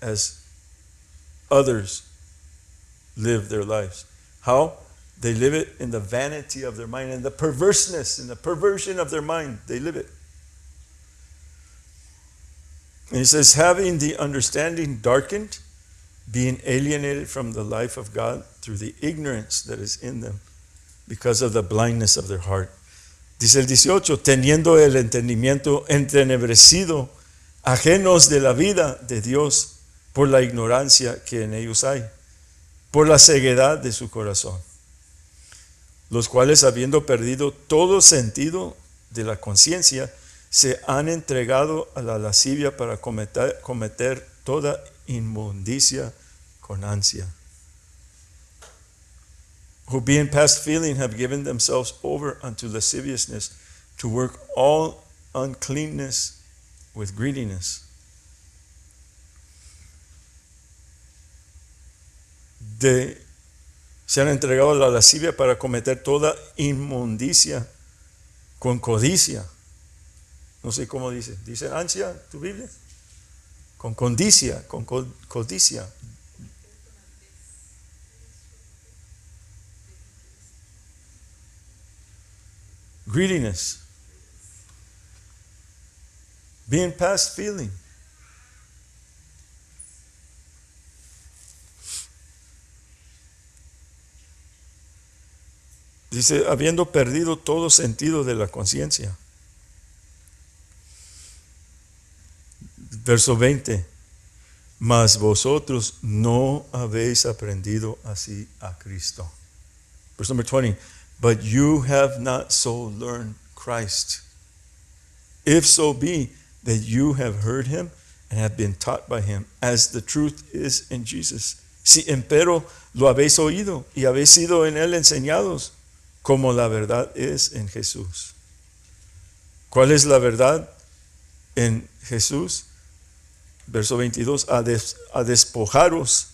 as others live their lives. How? They live it in the vanity of their mind and the perverseness and the perversion of their mind. They live it. And he says, having the understanding darkened, being alienated from the life of God through the ignorance that is in them because of the blindness of their heart. Dice el 18, teniendo el entendimiento entenebrecido, ajenos de la vida de Dios por la ignorancia que en ellos hay, por la ceguedad de su corazón, los cuales habiendo perdido todo sentido de la conciencia, se han entregado a la lascivia para cometer toda inmundicia con ansia. Who being past feeling have given themselves over unto lasciviousness, to work all uncleanness with greediness. Se han entregado a la lascivia para cometer toda inmundicia con codicia. No sé cómo dice. ¿Dice ansia tu Biblia? Con codicia, codicia. Greediness. Being past feeling. Dice, habiendo perdido todo sentido de la conciencia. Verso 20. Mas vosotros no habéis aprendido así a Cristo. Verse number 20. But you have not so learned Christ. If so be that you have heard him and have been taught by him, as the truth is in Jesus. Si empero lo habéis oído y habéis sido en él enseñados, como la verdad es en Jesús. ¿Cuál es la verdad en Jesús? Verso 22, a despojaros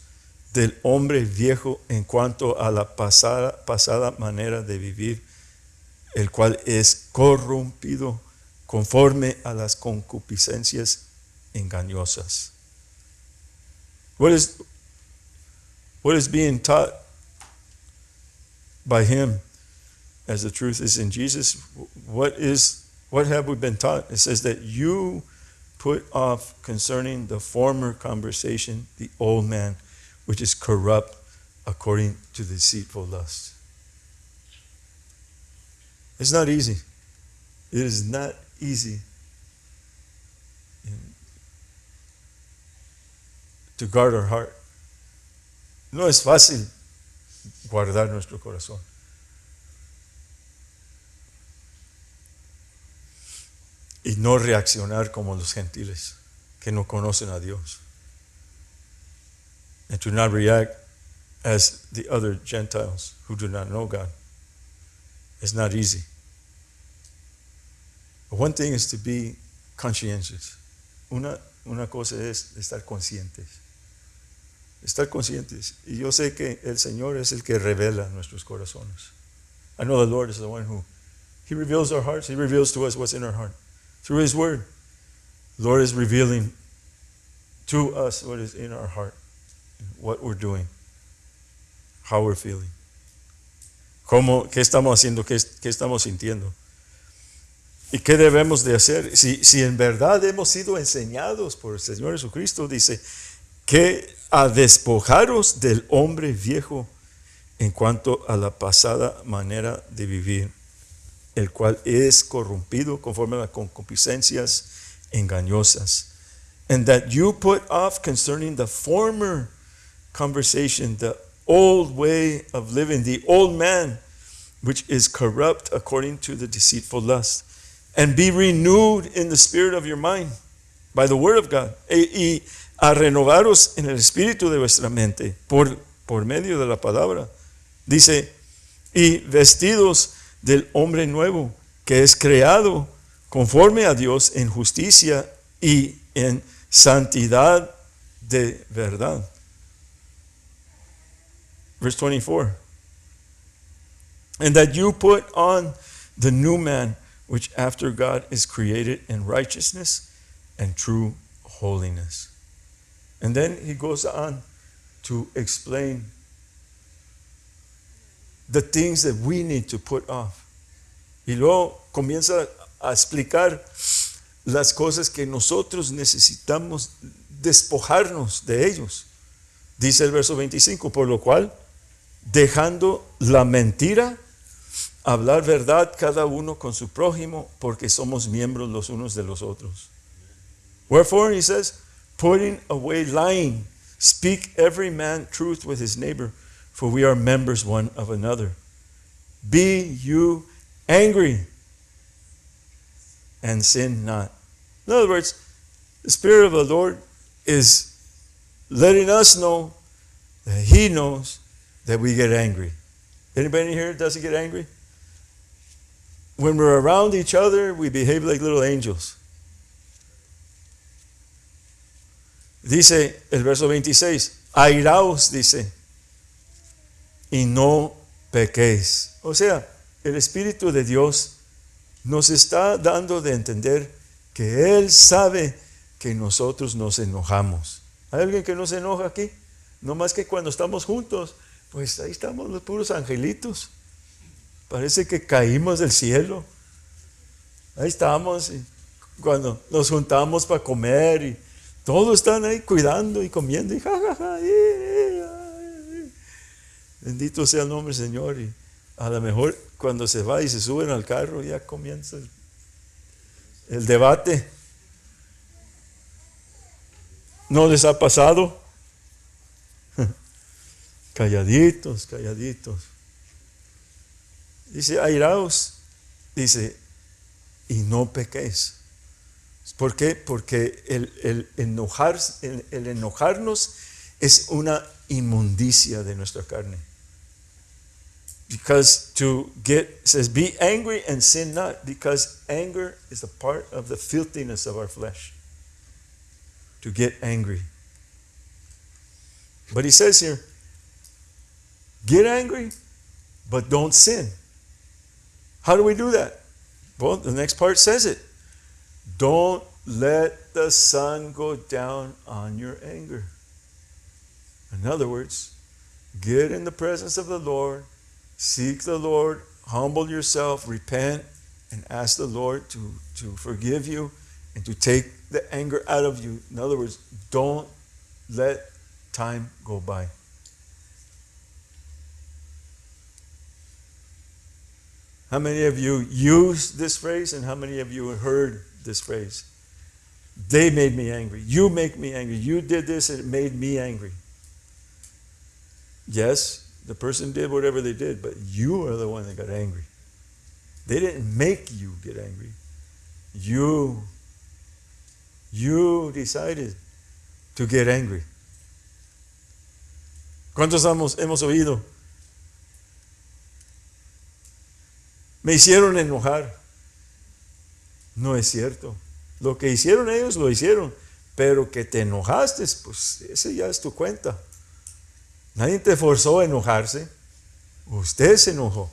del hombre viejo en cuanto a la pasada manera de vivir, el cual es corrompido conforme a las concupiscencias engañosas. What is being taught by him as the truth is in Jesus? What have we been taught? It says that you put off concerning the former conversation the old man, which is corrupt according to the deceitful lust. It's not easy. It is not easy to guard our heart. No es fácil guardar nuestro corazón. Y no reaccionar como los gentiles que no conocen a Dios. And to not react as the other Gentiles who do not know God. It's not easy. But one thing is to be conscientious. Una cosa es estar conscientes. Estar conscientes. Y yo sé que el Señor es el que revela nuestros corazones. I know the Lord is the one who, He reveals our hearts. He reveals to us what's in our heart. Through His Word, the Lord is revealing to us what is in our heart, what we're doing, how we're feeling. ¿Qué estamos haciendo? ¿Qué estamos sintiendo? ¿Y qué debemos de hacer? Si en verdad hemos sido enseñados por el Señor Jesucristo, dice que a despojaros del hombre viejo en cuanto a la pasada manera de vivir, el cual es corrompido conforme a las concupiscencias engañosas. And that you put off concerning the former conversation, the old way of living, the old man, which is corrupt according to the deceitful lust, and be renewed in the spirit of your mind, by the word of God, y a renovaros en el espíritu de vuestra mente, por medio de la palabra. Dice, y vestidos del hombre nuevo, que es creado conforme a Dios en justicia y en santidad de verdad. Verse 24. And that you put on the new man, which after God is created in righteousness and true holiness. And then he goes on to explain the things that we need to put off. Y luego comienza a explicar las cosas que nosotros necesitamos despojarnos de ellos. Dice el verso 25, por lo cual, dejando la mentira, hablar verdad cada uno con su prójimo, porque somos miembros los unos de los otros. Wherefore, he says, putting away lying, speak every man truth with his neighbor, for we are members one of another. Be you angry and sin not. In other words, the Spirit of the Lord is letting us know that He knows that we get angry. Anybody here doesn't get angry? When we're around each other, we behave like little angels. Dice el verso 26, airaos, dice, y no pequéis. O sea, el Espíritu de Dios nos está dando de entender que Él sabe que nosotros nos enojamos. ¿Hay alguien que no se enoja aquí? No más que cuando estamos juntos, pues ahí estamos los puros angelitos. Parece que caímos del cielo. Ahí estamos, y cuando nos juntamos para comer y todos están ahí cuidando y comiendo y jajaja. Bendito sea el nombre del Señor. Y a lo mejor cuando se va y se suben al carro ya comienza el debate. ¿No les ha pasado? Calladitos, calladitos. Dice, airaos, dice, y no pequéis. ¿Por qué? Porque el enojarnos es una inmundicia de nuestra carne. Because it says, be angry and sin not, because anger is a part of the filthiness of our flesh. To get angry. But he says here, get angry, but don't sin. How do we do that? Well, the next part says it. Don't let the sun go down on your anger. In other words, get in the presence of the Lord, seek the Lord, humble yourself, repent, and ask the Lord to forgive you and to take the anger out of you. In other words, don't let time go by. How many of you use this phrase and how many of you heard this phrase? They made me angry. You make me angry. You did this and it made me angry. Yes, the person did whatever they did, but you are the one that got angry. They didn't make you get angry. You decided to get angry. ¿Cuántos hemos oído? Me hicieron enojar. No es cierto. Lo que hicieron ellos lo hicieron, pero que te enojaste, pues ese ya es tu cuenta. Nadie te forzó a enojarse. Usted se enojó.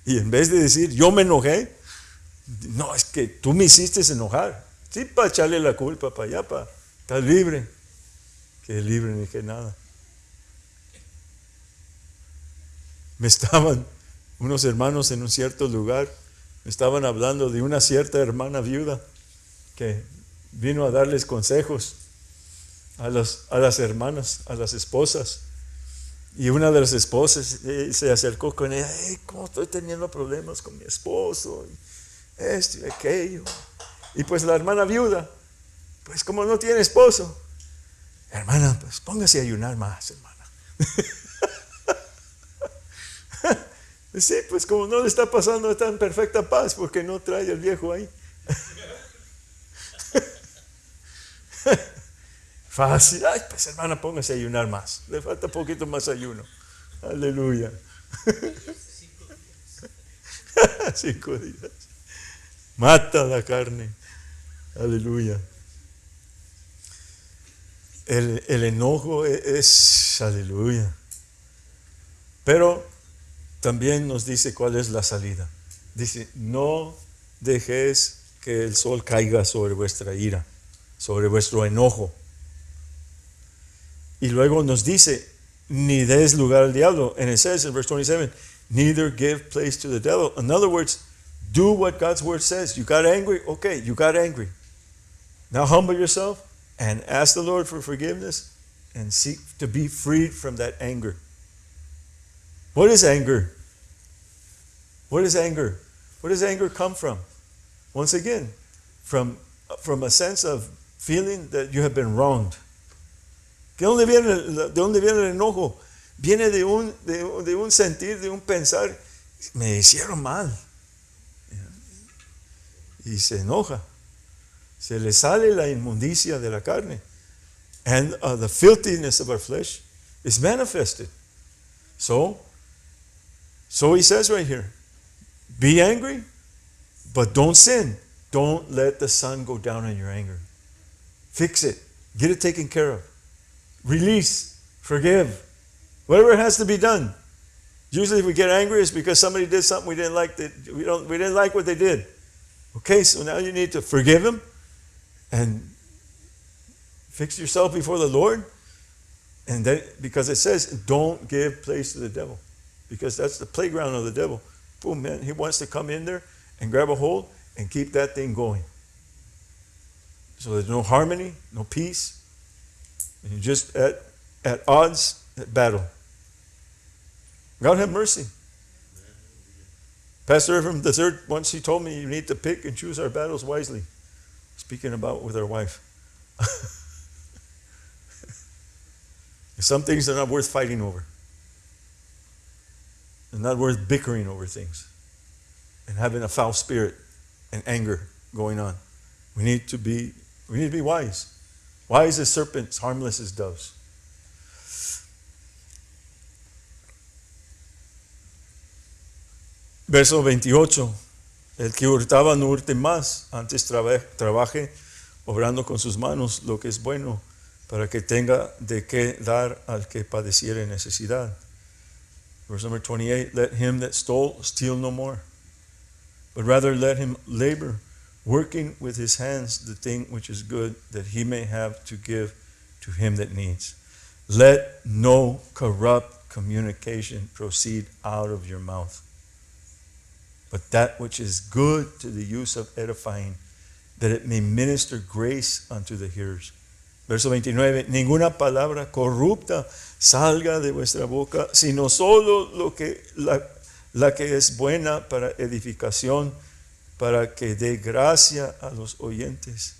Y en vez de decir, yo me enojé, no, es que tú me hiciste enojar. Sí, para echarle la culpa para allá, para estar libre. Que libre ni que nada. Me estaban unos hermanos en un cierto lugar, me estaban hablando de una cierta hermana viuda que vino a darles consejos a las hermanas, a las esposas. Y una de las esposas se acercó con ella, hey, ¿cómo estoy teniendo problemas con mi esposo? esto y aquello. Y pues la hermana viuda, pues como no tiene esposo, hermana, pues póngase a ayunar más, hermana. Sí, pues como no le está pasando tan perfecta paz, porque no trae el viejo ahí. Fácil. Ay, pues hermana, póngase a ayunar más. Le falta un poquito más ayuno. Aleluya. 5 días. Mata la carne. Aleluya. El enojo es aleluya. Pero también nos dice cuál es la salida. Dice, no dejéis que el sol caiga sobre vuestra ira, sobre vuestro enojo. Y luego nos dice, ni des lugar al diablo. And it says in verse 27, neither give place to the devil. In other words, do what God's word says. You got angry? Okay, you got angry. Now humble yourself and ask the Lord for forgiveness and seek to be freed from that anger. What is anger? What is anger? Where does anger come from? Once again, from a sense of feeling that you have been wronged. ¿De dónde viene el enojo? Viene de un sentir, de un pensar, me hicieron mal. Y se enoja. Se le sale la inmundicia de la carne. And the filthiness of our flesh is manifested. So he says right here, be angry, but don't sin. Don't let the sun go down on your anger. Fix it. Get it taken care of. Release. Forgive. Whatever has to be done. Usually if we get angry, it's because somebody did something we didn't like. We didn't like what they did. Okay, so now you need to forgive them and fix yourself before the Lord. And then, because it says, don't give place to the devil. Because that's the playground of the devil. Boom, man, he wants to come in there and grab a hold and keep that thing going. So there's no harmony, no peace. And you're just at odds, at battle. God have mercy. Pastor Ephraim III, once he told me, you need to pick and choose our battles wisely. Speaking about with our wife. Some things are not worth fighting over. They're not worth bickering over things and having a foul spirit and anger going on. We need to be wise. Wise as serpents, harmless as doves. Verso 28. El que hurtaba no hurte más, antes trabaje obrando con sus manos lo que es bueno, para que tenga de qué dar al que padeciere necesidad. Verse number 28, let him that stole steal no more, but rather let him labor, working with his hands the thing which is good, that he may have to give to him that needs. Let no corrupt communication proceed out of your mouth, but that which is good to the use of edifying, that it may minister grace unto the hearers. Verso 29, ninguna palabra corrupta salga de vuestra boca, sino solo la que es buena para edificación, para que dé gracia a los oyentes.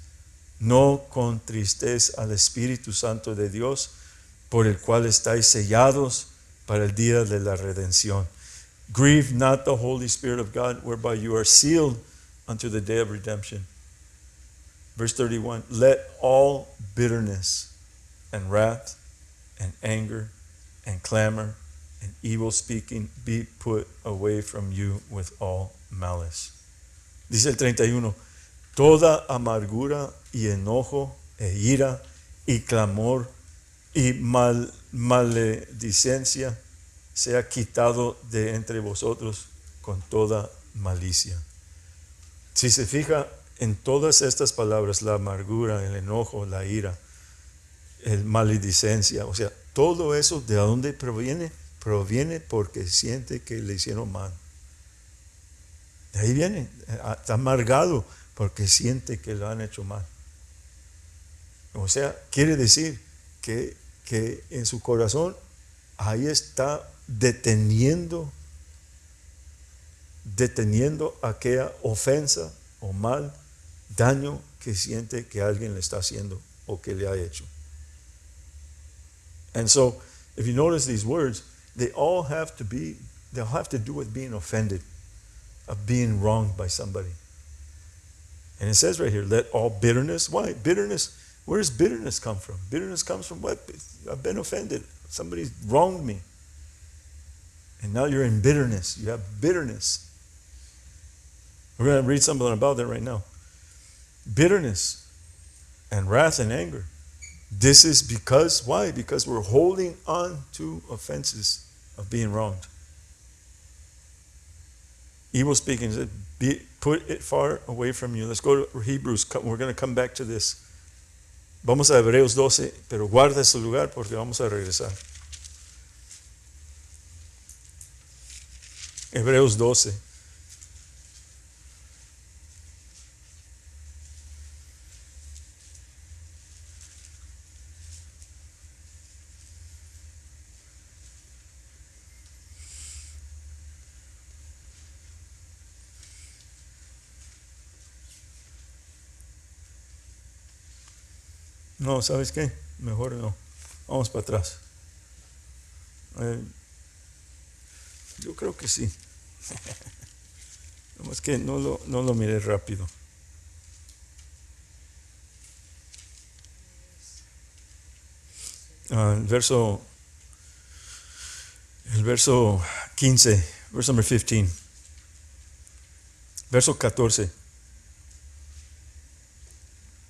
No contristéis al Espíritu Santo de Dios, por el cual estáis sellados para el día de la redención. Grieve not the Holy Spirit of God, whereby you are sealed unto the day of redemption. Verse 31, let all bitterness and wrath and anger and clamor and evil speaking be put away from you with all malice. Dice el 31, toda amargura y enojo e ira y clamor y maledicencia sea quitado de entre vosotros con toda malicia. Si se fija en todas estas palabras, la amargura, el enojo, la ira, el maledicencia, o sea, todo eso, ¿de dónde proviene? Proviene porque siente que le hicieron mal. De ahí viene, está amargado porque siente que lo han hecho mal. O sea, quiere decir que en su corazón ahí está deteniendo aquella ofensa o mal daño que siente que alguien le está haciendo o que le ha hecho. And so, if you notice these words, they'll have to do with being offended, of being wronged by somebody. And it says right here, let all bitterness, why? Bitterness, where does bitterness come from? Bitterness comes from what? I've been offended. Somebody's wronged me. And now you're in bitterness. You have bitterness. We're going to read something about that right now. Bitterness and wrath and anger. This is because, why? Because we're holding on to offenses of being wronged. Evil speaking said, put it far away from you. Let's go to Hebrews. We're going to come back to this. Vamos a Hebreos 12, pero guarda ese lugar porque vamos a regresar. Hebreos 12. No, ¿sabes qué? Mejor no. Vamos para atrás. Yo creo que sí. Nomás que no lo miré rápido. El verso 15, verse number 15. Verso 14.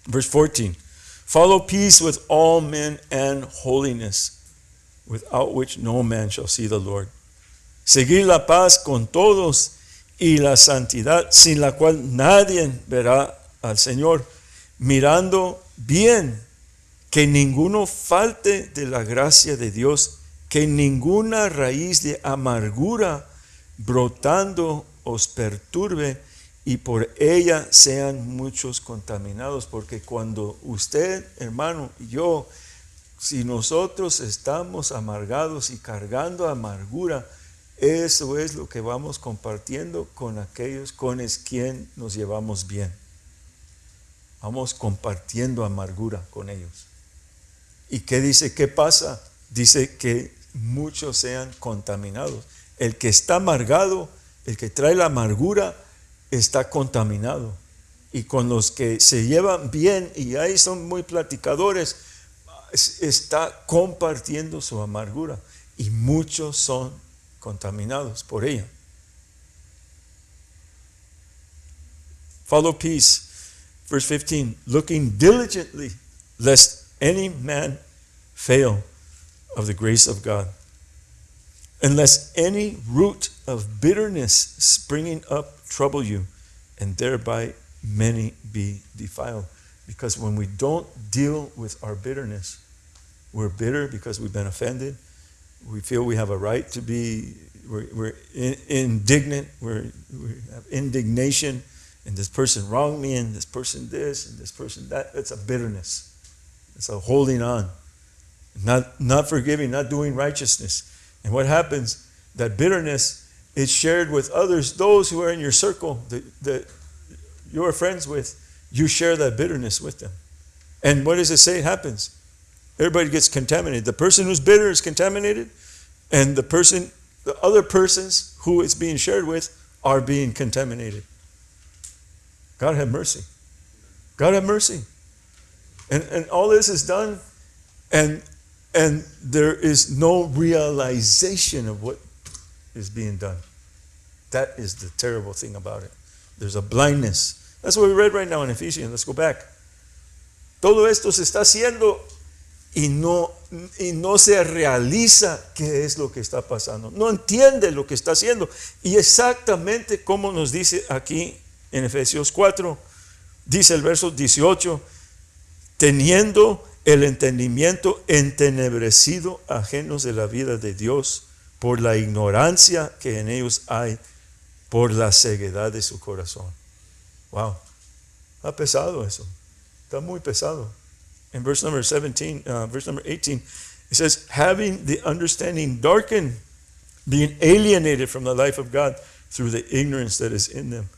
Verse 14. Follow peace with all men and holiness, without which no man shall see the Lord. Seguir la paz con todos y la santidad, sin la cual nadie verá al Señor, mirando bien que ninguno falte de la gracia de Dios, que ninguna raíz de amargura brotando os perturbe y por ella sean muchos contaminados. Porque cuando usted, hermano, y yo, si nosotros estamos amargados y cargando amargura, eso es lo que vamos compartiendo con aquellos con quien nos llevamos bien. Vamos compartiendo amargura con ellos. ¿Y qué dice? ¿Qué pasa? Dice que muchos sean contaminados. El que está amargado, el que trae la amargura, está contaminado. Y con los que se llevan bien y ahí son muy platicadores, está compartiendo su amargura. Y muchos son contaminados por ella. Follow peace. Verse 15. Looking diligently, lest any man fail of the grace of God, unless any root of bitterness springing up trouble you, and thereby many be defiled. Because when we don't deal with our bitterness, we're bitter because we've been offended. We feel we have a right to be, we're indignant, we have indignation, and this person wronged me, and this person this, and this person that. It's a bitterness. It's a holding on. Not forgiving, not doing righteousness. And what happens, that bitterness is shared with others, those who are in your circle that you're friends with. You share that bitterness with them. And what does it say happens? Everybody gets contaminated. The person who's bitter is contaminated, and the other persons who it's being shared with are being contaminated. God have mercy. God have mercy. And all this is done, and there is no realization of what is being done. That is the terrible thing about it. There's a blindness. That's what we read right now in Ephesians. Let's go back. Todo esto se está haciendo y no se realiza qué es lo que está pasando. No entiende lo que está haciendo. Y exactamente como nos dice aquí en Efesios 4, dice el verso 18, teniendo el entendimiento entenebrecido, ajenos de la vida de Dios, por la ignorancia que en ellos hay, por la ceguedad de su corazón. Wow, está pesado eso. Está muy pesado. In verse number 18, it says, having the understanding darkened, being alienated from the life of God through the ignorance that is in them,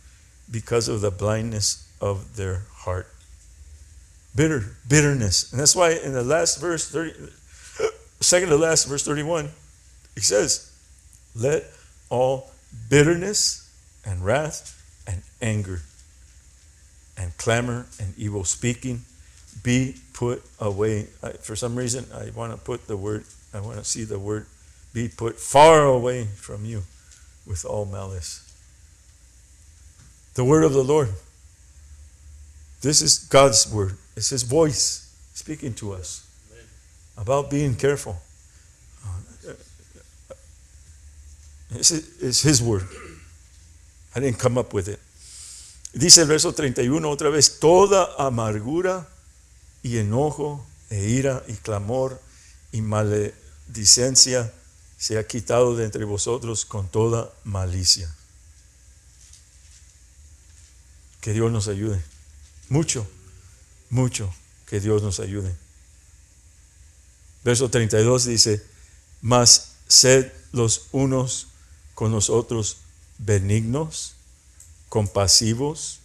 because of the blindness of their heart. Bitterness. And that's why in the last verse, second to last, verse 31, it says, let all bitterness and wrath and anger and clamor and evil speaking be put away. For some reason, I want to see the word be put far away from you with all malice. The word of the Lord. This is God's word. It's His voice speaking to us about being careful. Es His word. I didn't come up with it. Dice el verso 31 otra vez, toda amargura y enojo e ira y clamor y maledicencia se ha quitado de entre vosotros con toda malicia. Que Dios nos ayude. Mucho que Dios nos ayude. Verso 32 dice, mas sed los unos con los otros benignos, compasivos,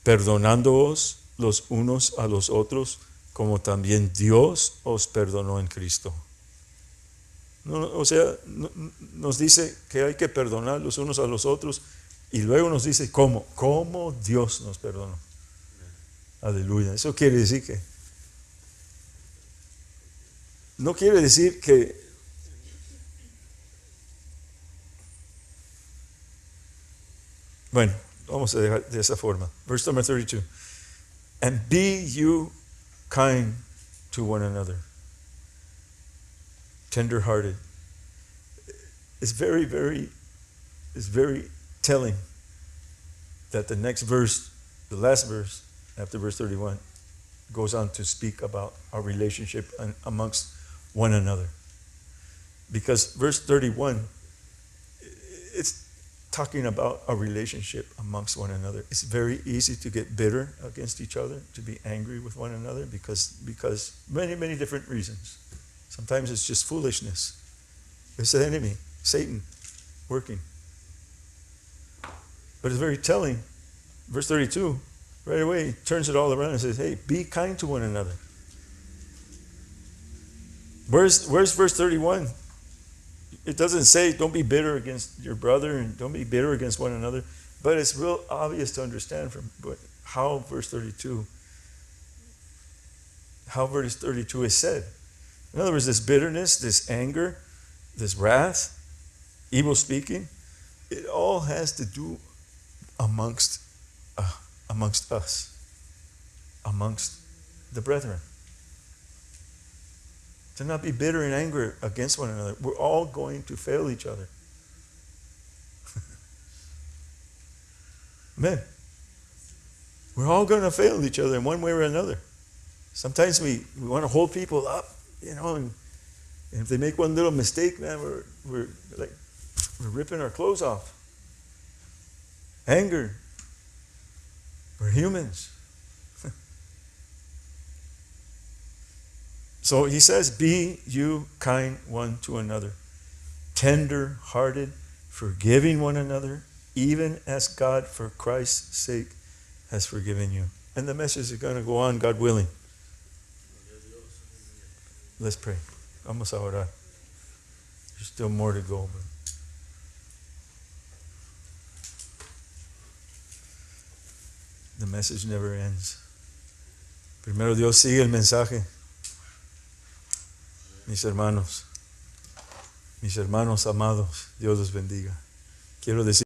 perdonándoos los unos a los otros, como también Dios os perdonó en Cristo. Nos dice que hay que perdonar los unos a los otros y luego nos dice cómo Dios nos perdonó. Aleluya. Eso quiere decir que no quiere decir que bueno, vamos a dejar de esa forma. Verse number 32. And be you kind to one another, tender-hearted. It's very telling that the next verse, the last verse after verse 31, goes on to speak about our relationship amongst one another. Because verse 31, it's talking about a relationship amongst one another. It's very easy to get bitter against each other, to be angry with one another because many different reasons. Sometimes it's just foolishness. It's the enemy, Satan, working. But it's very telling. Verse 32, right away, he turns it all around and says, hey, be kind to one another. Where's verse 31? It doesn't say don't be bitter against your brother and don't be bitter against one another, but it's real obvious to understand from how verse 32 is said. In other words, this bitterness, this anger, this wrath, evil speaking, it all has to do amongst us, amongst the brethren. To not be bitter and angry against one another. We're all going to fail each other. Amen. We're all going to fail each other in one way or another. Sometimes we want to hold people up, and if they make one little mistake, man, we're ripping our clothes off. Anger. We're humans. So he says, be you kind one to another, tender-hearted, forgiving one another, even as God, for Christ's sake, has forgiven you. And the message is going to go on, God willing. Let's pray. Vamos a orar. There's still more to go. But the message never ends. Primero Dios, sigue el mensaje. Mis hermanos amados, Dios los bendiga. Quiero decir